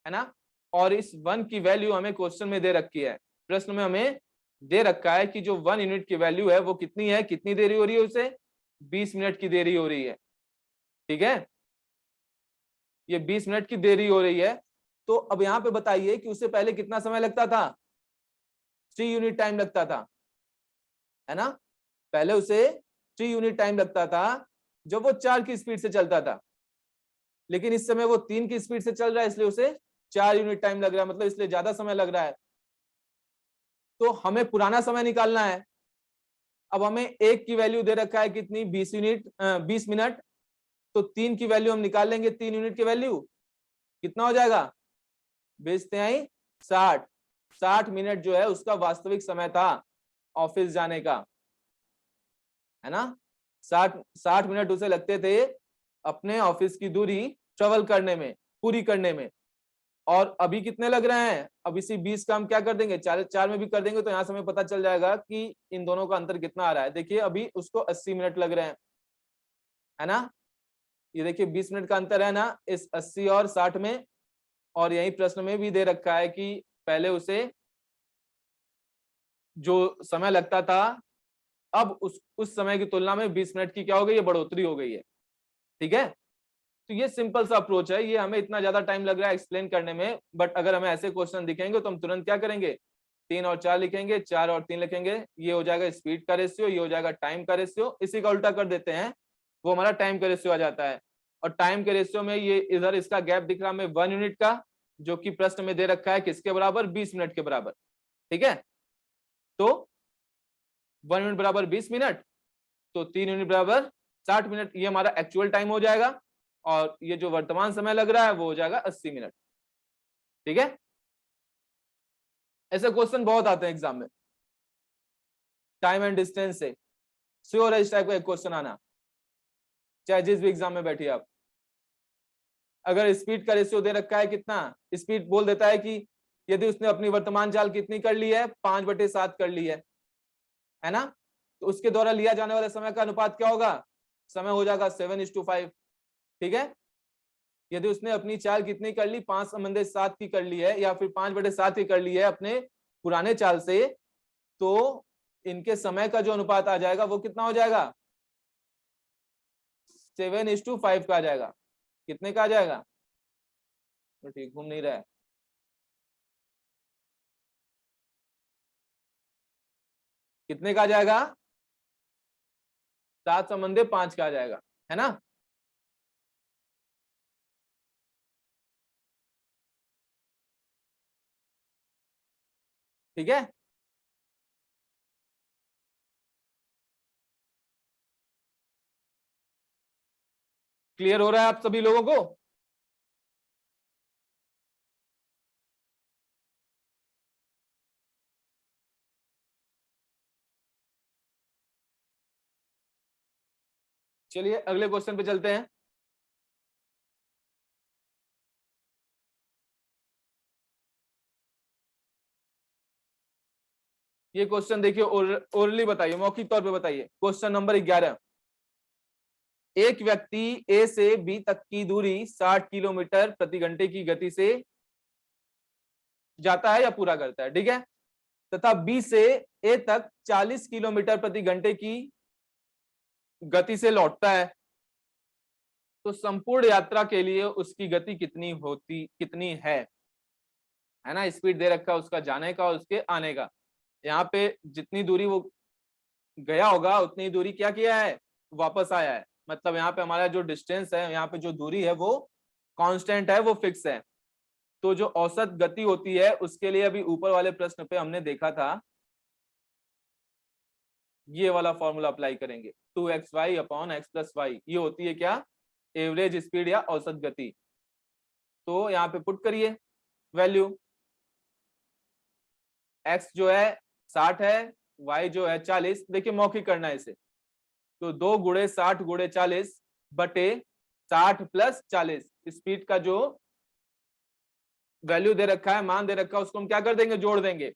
ना। और इस 1 की वैल्यू हमें क्वेश्चन में दे रखी है, प्रश्न में हमें दे रखा है कि जो 1 यूनिट की वैल्यू है वो कितनी है, कितनी देरी हो रही है उसे, 20 मिनट की देरी हो रही है। ठीक है, ये 20 मिनट की देरी हो रही है। तो अब यहां पे बताइए कि उससे पहले कितना समय लगता था, 3 यूनिट टाइम लगता था, है ना। पहले उसे 3 यूनिट टाइम लगता था जब वो 4 की स्पीड से चलता था, लेकिन इस समय वो 3 की स्पीड से चल रहा है, इसलिए उसे 4 यूनिट टाइम लग रहा है, मतलब इसलिए ज्यादा समय लग रहा है। तो हमें पुराना समय निकालना है। अब हमें 1 की वैल्यू दे रखा है कितनी, 20 मिनट। तो 3 की वैल्यू हम निकाल लेंगे, 3 यूनिट की वैल्यू कितना हो जाएगा, बेचते हैं 60। 60 मिनट जो है उसका वास्तविक समय था ऑफिस जाने का, है ना। 60 मिनट उसे लगते थे अपने ऑफिस की दूरी ट्रेवल करने में, पूरी करने में। और अभी कितने लग रहे हैं, अब इसी 20 का हम क्या कर देंगे, 4 में भी कर देंगे, तो यहां से हमें पता चल जाएगा कि इन दोनों का अंतर कितना आ रहा है। देखिए अभी उसको 80 मिनट लग रहे हैं, है ना। ये देखिए 20 मिनट का अंतर है ना इस 80 और 60 में। और यही प्रश्न में भी दे रखा है कि पहले उसे जो समय लगता था, अब उस समय की तुलना में 20 मिनट की क्या हो गई है, बढ़ोतरी हो गई है। ठीक है, तो ये सिंपल सा अप्रोच है, ये हमें इतना ज्यादा टाइम लग रहा है एक्सप्लेन करने में, बट अगर हमें ऐसे क्वेश्चन दिखेंगे तो हम तुरंत क्या करेंगे, 3 और 4 लिखेंगे, 4 और 3 लिखेंगे, ये हो जाएगा स्पीड का रेशियो, ये हो जाएगा टाइम का रेशियो, इसी का उल्टा कर देते हैं, वो हमारा टाइम का रेशियो आ जाता है। और टाइम के रेशियो में ये इधर इसका गैप दिख रहा है हमें 1 यूनिट का, जो कि प्रश्न में दे रखा है किसके बराबर, 20 मिनट के बराबर। ठीक है, तो 1 यूनिट बराबर 20 मिनट, तो 3 यूनिट बराबर 60 मिनट, ये हमारा एक्चुअल टाइम हो जाएगा। और ये जो वर्तमान समय लग रहा है वो हो जाएगा 80 मिनट। ठीक है, ऐसे क्वेश्चन बहुत आते हैं एग्जाम में, टाइम एंड डिस्टेंस से श्योर है इस टाइप का एक क्वेश्चन आना, चाहे जिस भी एग्जाम में बैठिए आप। अगर स्पीड का रेशियो दे रखा है कितना, स्पीड बोल देता है कि यदि उसने अपनी वर्तमान चाल कितनी कर ली है, 5/7 कर ली है ना, तो उसके द्वारा लिया जाने वाले समय का अनुपात क्या होगा, समय हो जाएगा 7:5। ठीक है, यदि उसने अपनी चाल कितनी कर ली, 5/7 की कर ली है, या फिर 5/7 की कर ली है अपने पुराने चाल से, तो इनके समय का जो अनुपात आ जाएगा वो कितना हो जाएगा, 7:5 का आ जाएगा। कितने का आ जाएगा, तो ठीक घूम नहीं रहा है, कितने का आ जाएगा, 7/5 का आ जाएगा, है ना। ठीक है, क्लियर हो रहा है आप सभी लोगों को। चलिए अगले क्वेश्चन पे चलते हैं। ये क्वेश्चन देखिए, ओरली बताइए, मौखिक तौर पे बताइए। क्वेश्चन नंबर 11, एक व्यक्ति ए से बी तक की दूरी 60 किलोमीटर प्रति घंटे की गति से जाता है या पूरा करता है, ठीक है, तथा बी से ए तक 40 किलोमीटर प्रति घंटे की गति से लौटता है, तो संपूर्ण यात्रा के लिए उसकी गति कितनी है ना। स्पीड दे रखा है उसका जाने का और उसके आने का। यहाँ पे जितनी दूरी वो गया होगा उतनी दूरी क्या किया है, वापस आया है। मतलब यहाँ पे हमारा जो डिस्टेंस है, यहाँ पे जो दूरी है वो कांस्टेंट है, वो फिक्स है। तो जो औसत गति होती है उसके लिए अभी ऊपर वाले प्रश्न पे हमने देखा था, ये वाला फॉर्मूला अप्लाई करेंगे, 2xy upon x plus Y, ये होती है क्या, एवरेज स्पीड या औसत गति। तो यहाँ पे पुट करिए वैल्यू, x जो है 60 है, y जो है 40। देखिए मौखिक करना है इसे, तो 2 गुणे 60 गुणे 40 बटे 60 प्लस 40, स्पीड का जो वैल्यू दे रखा है, मान दे रखा है, उसको हम क्या कर देंगे, जोड़ देंगे,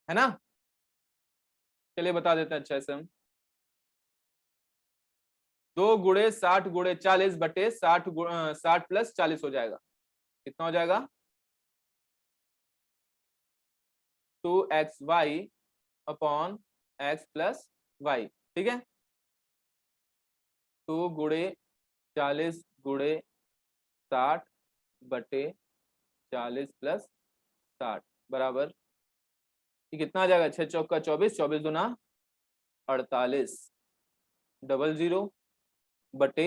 है ना। चलिए बता देते हैं अच्छा से हम, 2 गुणे 60 गुणे 40 बटे 60 प्लस 40 हो जाएगा। कितना हो जाएगा, 2xy upon x plus Y. ठीक है, 2 गुणे 40 गुणे 60 बटे 40 प्लस 60 बराबर, ये कितना आ जाएगा, 6 चौका 24, 24 दूना 48, डबल जीरो बटे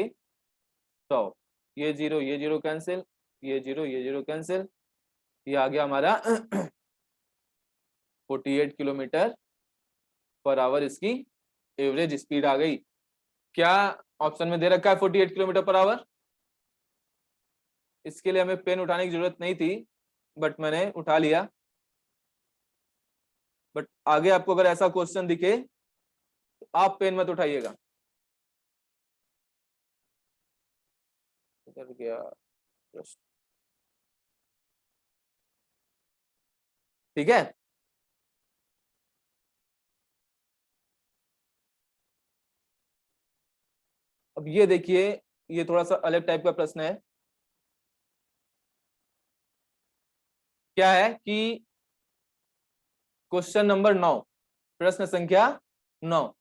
100, ये जीरो कैंसिल, ये जीरो कैंसिल, ये आ गया हमारा 48 किलोमीटर पर आवर इसकी एवरेज स्पीड आ गई। क्या ऑप्शन में दे रखा है 48 किलोमीटर पर आवर। इसके लिए हमें पेन उठाने की जरूरत नहीं थी, बट मैंने उठा लिया। बट आगे आपको अगर ऐसा क्वेश्चन दिखे तो आप पेन मत उठाइएगा। इधर गया प्रश्न, ठीक है। अब ये देखिए, ये थोड़ा सा अलग टाइप का प्रश्न है। क्या है कि क्वेश्चन नंबर 9, प्रश्न संख्या 9,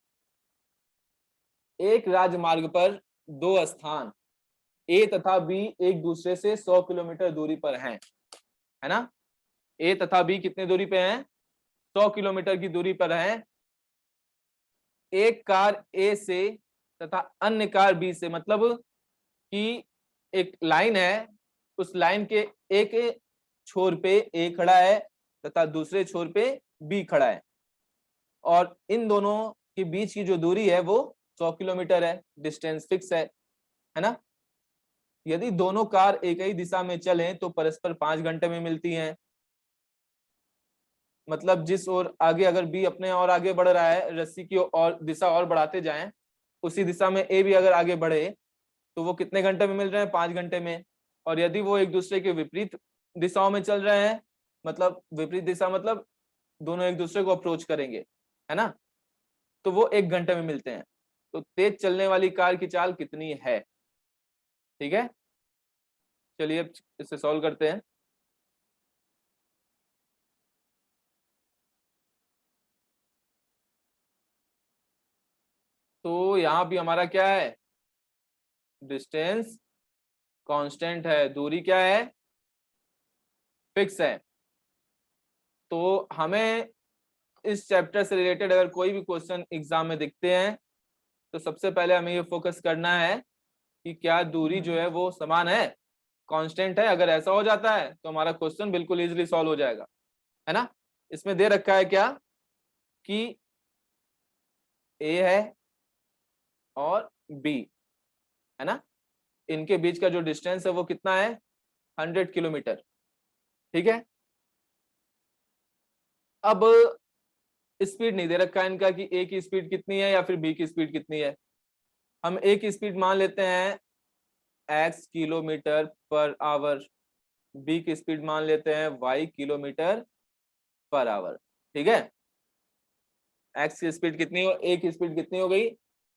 एक राजमार्ग पर दो स्थान ए तथा बी एक दूसरे से 100 किलोमीटर दूरी पर हैं, है ना। ए तथा बी कितने दूरी पे हैं, 100 किलोमीटर की दूरी पर हैं। एक कार ए से तथा अन्य कार बी से, मतलब कि एक लाइन है, उस लाइन के एक छोर पे ए खड़ा है तथा दूसरे छोर पे बी खड़ा है, और इन दोनों के बीच की जो दूरी है वो 100 किलोमीटर है, डिस्टेंस फिक्स है ना। यदि दोनों कार एक ही दिशा में चलें तो परस्पर 5 घंटे में मिलती हैं। मतलब जिस ओर आगे अगर बी अपने और आगे बढ़ रहा है, रस्सी की और दिशा और बढ़ाते जाएं, उसी दिशा में ए भी अगर आगे बढ़े तो वो कितने घंटे में मिल रहे हैं, 5 घंटे में। और यदि वो एक दूसरे के विपरीत दिशाओं में चल रहे हैं, मतलब विपरीत दिशा मतलब दोनों एक दूसरे को अप्रोच करेंगे, है ना, तो वो 1 घंटे में मिलते हैं। तो तेज चलने वाली कार की चाल कितनी है। ठीक है, चलिए अब इसे सॉल्व करते हैं। तो यहाँ भी हमारा क्या है, डिस्टेंस कांस्टेंट है, दूरी क्या है, फिक्स है। तो हमें इस चैप्टर से रिलेटेड अगर कोई भी क्वेश्चन एग्जाम में दिखते हैं तो सबसे पहले हमें ये फोकस करना है कि क्या दूरी जो है वो समान है, कांस्टेंट है। अगर ऐसा हो जाता है तो हमारा क्वेश्चन बिल्कुल इजीली सॉल्व हो जाएगा, है ना। इसमें दे रखा है क्या कि ए है और बी, है ना, इनके बीच का जो डिस्टेंस है वो कितना है, 100 किलोमीटर। ठीक है, अब स्पीड नहीं दे रखा है इनका कि ए की स्पीड कितनी है या फिर बी की स्पीड कितनी है। हम ए की स्पीड मान लेते हैं x kilometre per hour, B की स्पीड मान लेते हैं y किलोमीटर पर आवर। ठीक है, x की स्पीड कितनी हो, a की स्पीड कितनी हो गई,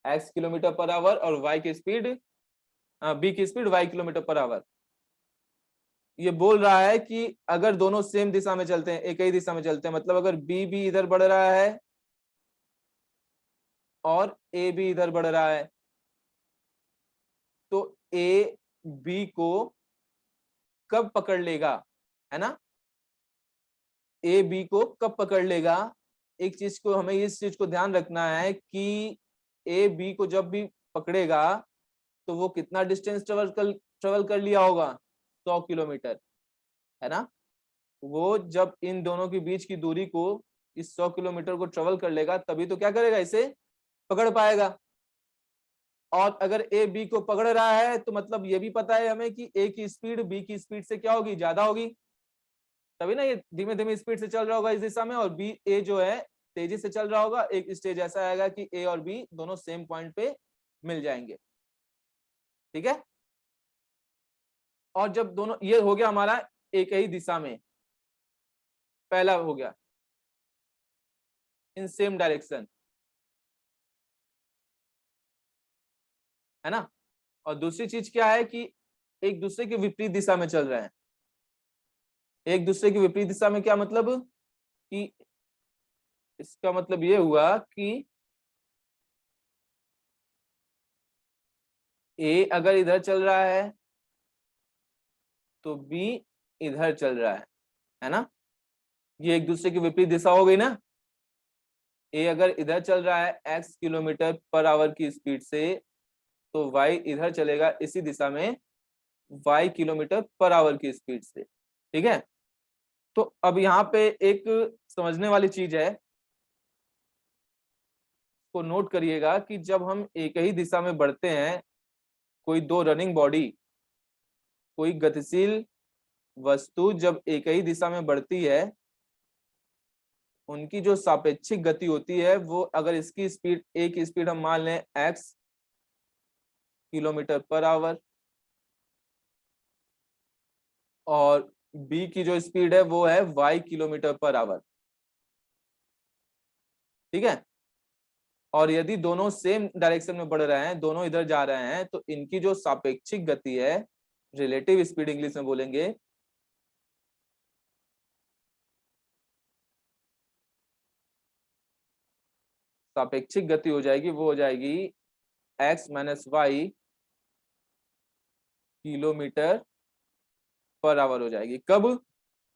x किलोमीटर पर आवर, और y की स्पीड, b की speed y kilometre per our. ये बोल रहा है कि अगर दोनों सेम दिशा में चलते हैं, एक ही दिशा में चलते हैं, मतलब अगर b भी इधर बढ़ रहा है और a भी इधर बढ़ रहा है, तो a b को कब पकड़ लेगा, है ना, ए बी को कब पकड़ लेगा, एक चीज को हमें इस चीज को ध्यान रखना है कि ए बी को जब भी पकड़ेगा तो वो कितना डिस्टेंस ट्रेवल कर लिया होगा, 100 किलोमीटर, है ना। वो जब इन दोनों के बीच की दूरी को, इस 100 किलोमीटर को ट्रेवल कर लेगा तभी तो क्या करेगा, इसे पकड़ पाएगा। और अगर ए बी को पकड़ रहा है तो मतलब ये भी पता है हमें कि ए की स्पीड बी की स्पीड से क्या होगी, ज्यादा होगी, तभी ना ये धीमे धीमे स्पीड से चल रहा होगा इस दिशा में, और बी ए जो है तेजी से चल रहा होगा। एक स्टेज ऐसा आएगा कि ए और बी दोनों सेम पॉइंट पे मिल जाएंगे, ठीक है। और जब दोनों, ये हो गया हमारा एक ही दिशा में, पहला हो गया इन सेम डायरेक्शन, है ना। और दूसरी चीज क्या है कि एक दूसरे के विपरीत दिशा में चल रहे हैं। एक दूसरे की विपरीत दिशा में क्या मतलब कि, इसका मतलब ये हुआ कि ए अगर इधर चल रहा है तो बी इधर चल रहा है ना। ये एक दूसरे की विपरीत दिशा हो गई ना। ए अगर इधर चल रहा है x किलोमीटर पर आवर की स्पीड से, तो y इधर चलेगा इसी दिशा में y किलोमीटर पर आवर की स्पीड से, ठीक है। तो अब यहाँ पे एक समझने वाली चीज है, को नोट करिएगा कि जब हम एक ही दिशा में बढ़ते हैं, कोई दो रनिंग बॉडी, कोई गतिशील वस्तु जब एक ही दिशा में बढ़ती है, उनकी जो सापेक्षिक गति होती है वो, अगर इसकी स्पीड, ए की स्पीड हम मान लें x किलोमीटर पर आवर, और बी की जो स्पीड है वो है y किलोमीटर पर आवर, ठीक है। और यदि दोनों सेम डायरेक्शन में बढ़ रहे हैं, दोनों इधर जा रहे हैं, तो इनकी जो सापेक्षिक गति है, रिलेटिव स्पीड इंग्लिश में बोलेंगे, सापेक्षिक गति हो जाएगी, वो हो जाएगी x minus y kilometre per hour हो जाएगी। कब?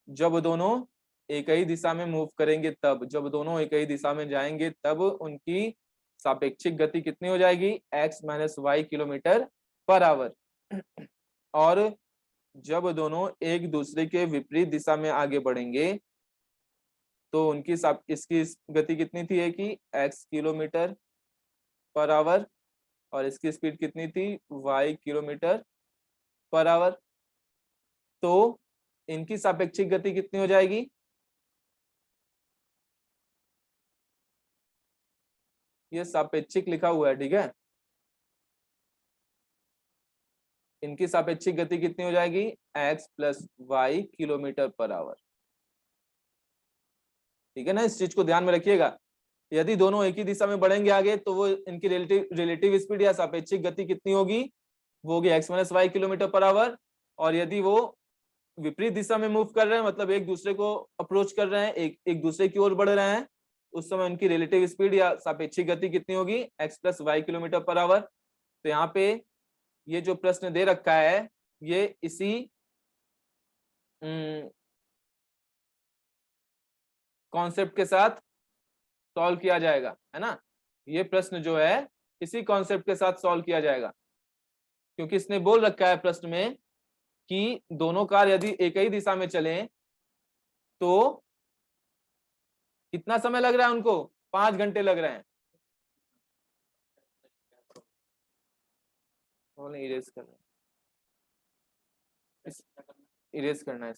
जब दोनों एक ही दिशा में मूव करेंगे तब, जब दोनों एक ही दिशा में जाएंगे तब उनकी सापेक्षिक गति कितनी हो जाएगी, x minus y kilometre per hour. और जब दोनों एक दूसरे के विपरीत दिशा में आगे बढ़ेंगे तो उनकी इसकी गति कितनी थी, है कि x किलोमीटर पर आवर, और इसकी स्पीड कितनी थी, y किलोमीटर पर आवर। तो इनकी सापेक्षिक गति कितनी हो जाएगी, ये सापेक्षिक लिखा हुआ है, ठीक है। इनकी सापेक्षिक गति कितनी हो जाएगी, x plus y kilometre per hour, ठीक है ना। इस चीज को ध्यान में रखिएगा, यदि दोनों एक ही दिशा में बढ़ेंगे आगे तो वो इनकी रिलेटिव स्पीड या सापेक्षिक गति कितनी होगी, वो होगी x minus y kilometre per hour. और यदि वो विपरीत दिशा में मूव कर रहे हैं, मतलब एक दूसरे को अप्रोच कर रहे हैं, एक दूसरे की ओर बढ़ रहे हैं, उस समय उनकी रिलेटिव स्पीड या सापेक्षिक गति कितनी होगी, x plus y kilometre per hour. तो यहाँ पे ये जो प्रश्न दे रखा है, ये इसी कॉन्सेप्ट के साथ सॉल्व किया जाएगा, है ना। ये प्रश्न जो है इसी कॉन्सेप्ट के साथ सॉल्व किया जाएगा, क्योंकि इसने बोल रखा है प्रश्न में कि दोनों कार यदि एक ही दिशा में चलें तो कितना समय लग रहा है उनको, 5 घंटे लग रहे हैं। इरेज करना, इरेज करना है।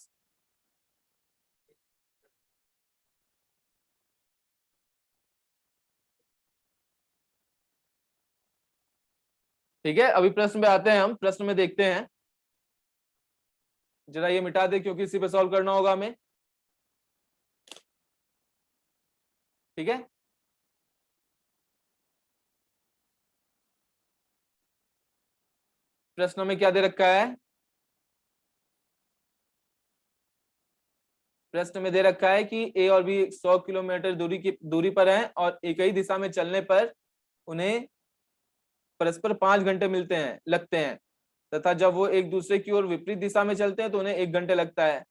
ठीक है, अभी प्रश्न में आते हैं, हम प्रश्न में देखते हैं। जरा ये मिटा दे क्योंकि इसी पे सॉल्व करना होगा हमें, ठीक है। प्रश्न में क्या दे रखा है, प्रश्न में दे रखा है कि ए और बी 100 किलोमीटर दूरी पर हैं और एक ही दिशा में चलने पर उन्हें परस्पर 5 घंटे लगते हैं, तथा जब वो एक दूसरे की ओर विपरीत दिशा में चलते हैं तो उन्हें 1 घंटे लगता है।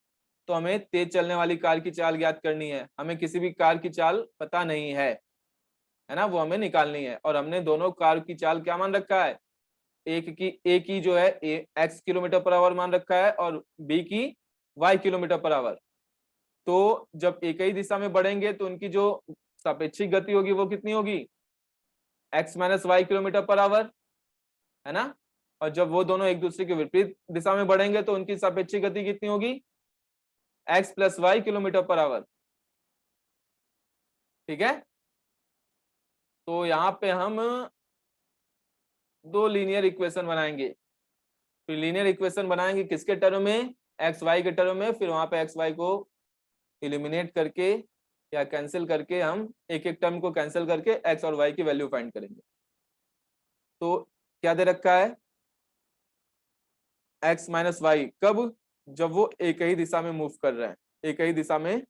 तो हमें तेज चलने वाली कार की चाल ज्ञात करनी है। हमें किसी भी कार की चाल पता नहीं है ना, वो हमें निकालनी है। और हमने दोनों कार की चाल क्या मान रखा है, एक की जो है x किलोमीटर पर आवर मान रखा है और बी की y किलोमीटर पर आवर। तो जब एक ही दिशा में बढ़ेंगे तो उनकी जो सापेक्षिक गति होगी वो कितनी होगी, x minus y kilometre per hour, है ना। और जब वो दोनों एक दूसरे के विपरीत दिशा में बढ़ेंगे तो उनकी सापेक्षिक गति कितनी होगी, x plus y kilometre per hour. ठीक है, तो यहाँ पे हम दो लीनियर इक्वेशन बनाएंगे। फिर लीनियर इक्वेशन बनाएंगे किसके टर्म में, एक्स वाई के टर्म में। फिर वहां पे एक्स वाई को इलिमिनेट करके या कैंसिल करके हम एक एक टर्म को कैंसिल करके एक्स और वाई की वैल्यू फाइंड करेंगे। तो क्या दे रखा है, एक्स माइनस वाई, कब, जब वो एक ही दिशा में मूव कर रहे हैं, एक ही दिशा में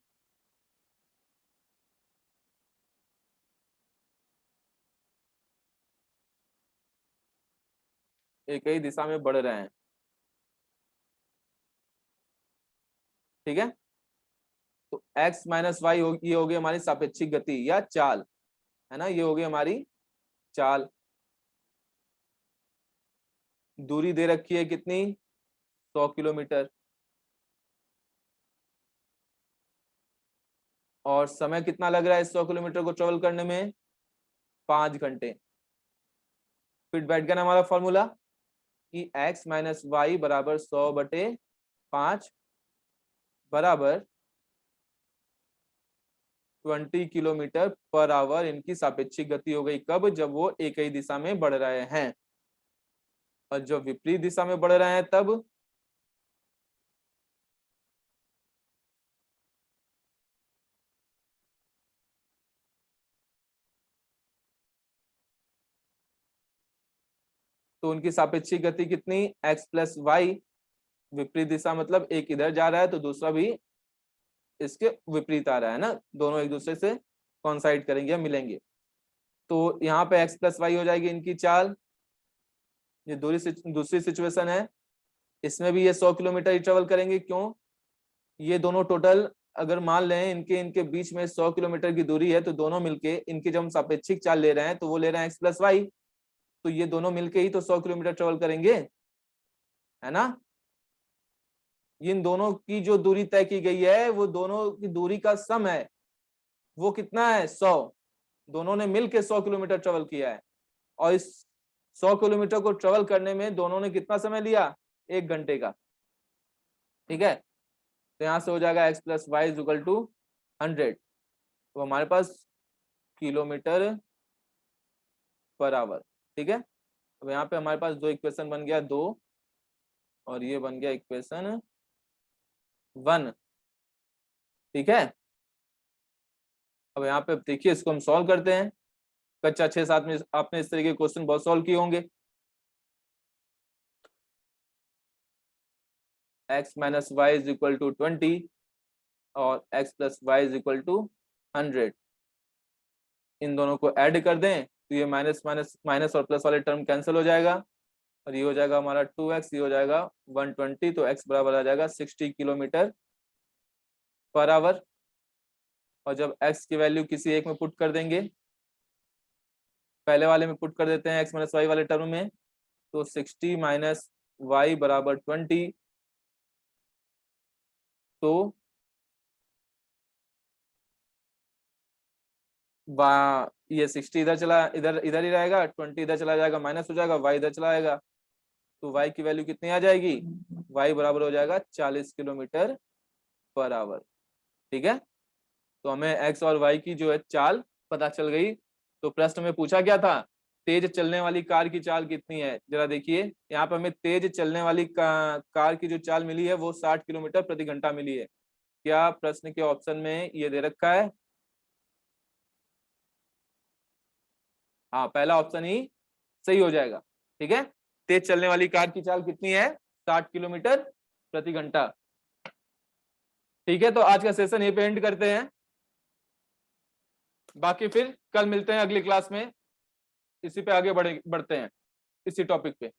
बढ़ रहे हैं। ठीक है, तो x माइनस वाई ये होगी हमारी सापेक्षिक गति या चाल, है ना, ये होगी हमारी चाल। दूरी दे रखी है कितनी, 100 किलोमीटर। और समय कितना लग रहा है 100 किलोमीटर को ट्रेवल करने में, 5 घंटे। फिर बैठ गया ना हमारा फॉर्मूला कि x माइनस वाई बराबर 100/5 बराबर 20 किलोमीटर पर आवर इनकी सापेक्षिक गति हो गई। कब, जब वो एक ही दिशा में बढ़ रहे हैं। और जब विपरीत दिशा में बढ़ रहे हैं तब तो उनकी सापेक्षिक गति कितनी, x प्लस वाई, विपरीत दिशा मतलब एक इधर जा रहा है तो दूसरा भी इसके विपरीत आ रहा है ना, दोनों एक दूसरे से कॉन्साइड करेंगे या मिलेंगे। तो यहाँ पे x प्लस वाई हो जाएगी इनकी चाल। ये दूसरी सिचुएशन है, इसमें भी ये 100 किलोमीटर ही ट्रेवल करेंगे। क्यों, ये दोनों टोटल अगर मान लें इनके इनके बीच में 100 किलोमीटर की दूरी है, तो दोनों मिलके इनकी जब हम सापेक्षिक चाल ले रहे हैं तो वो ले रहे हैं x प्लस वाई, तो ये दोनों मिलके ही तो 100 किलोमीटर ट्रेवल करेंगे, है ना। इन दोनों की जो दूरी तय की गई है वो दोनों की दूरी का सम है, वो कितना है, 100। दोनों ने मिलके 100 किलोमीटर ट्रेवल किया है। और इस 100 किलोमीटर को ट्रेवल करने में दोनों ने कितना समय लिया, 1 घंटे का। ठीक है, तो यहां से हो जाएगा x plus y is equal to 100। तो हमारे पास किलोमीटर पर आवर। ठीक है, अब यहाँ पे हमारे पास दो इक्वेशन बन गया, 2 और ये बन गया इक्वेशन 1। ठीक है, अब यहाँ पे देखिए इसको हम सॉल्व करते हैं। कक्षा 6-7 में आपने इस तरीके के क्वेश्चन बहुत सॉल्व किए होंगे। x minus y is equal to 20 और x plus y is equal to 100। इन दोनों को ऐड कर दें तो ये माइनस माइनस माइनस और प्लस वाले टर्म कैंसिल हो जाएगा और ये हो जाएगा हमारा 2x, ये हो जाएगा 120। तो x बराबर आ जाएगा 60 किलोमीटर पर आवर। और जब x की वैल्यू किसी एक में पुट कर देंगे, पहले वाले में पुट कर देते हैं x माइनस वाई वाले टर्म में, तो 60 माइनस वाई बराबर 20। तो ये 60 इधर चला, इधर इधर ही रहेगा, 20 इधर चला जाएगा, माइनस हो जाएगा, y इधर चला जाएगा। तो y की वैल्यू कितनी आ जाएगी, y बराबर हो जाएगा 40 किलोमीटर पर आवर। ठीक है, तो हमें x और y की जो है चाल पता चल गई। तो प्रश्न में पूछा क्या था, तेज चलने वाली कार की चाल कितनी है। जरा देखिए यहाँ पे हमें तेज चलने वाली कार की जो चाल मिली है वो 60 किलोमीटर प्रति घंटा मिली है। क्या प्रश्न के ऑप्शन में ये दे रखा है, हाँ पहला ऑप्शन ही सही हो जाएगा। ठीक है, तेज चलने वाली कार की चाल कितनी है, 60 किलोमीटर प्रति घंटा। ठीक है, तो आज का सेशन यहीं पे एंड करते हैं। बाकी फिर कल मिलते हैं अगली क्लास में, इसी पे आगे बढ़ते हैं, इसी टॉपिक पे।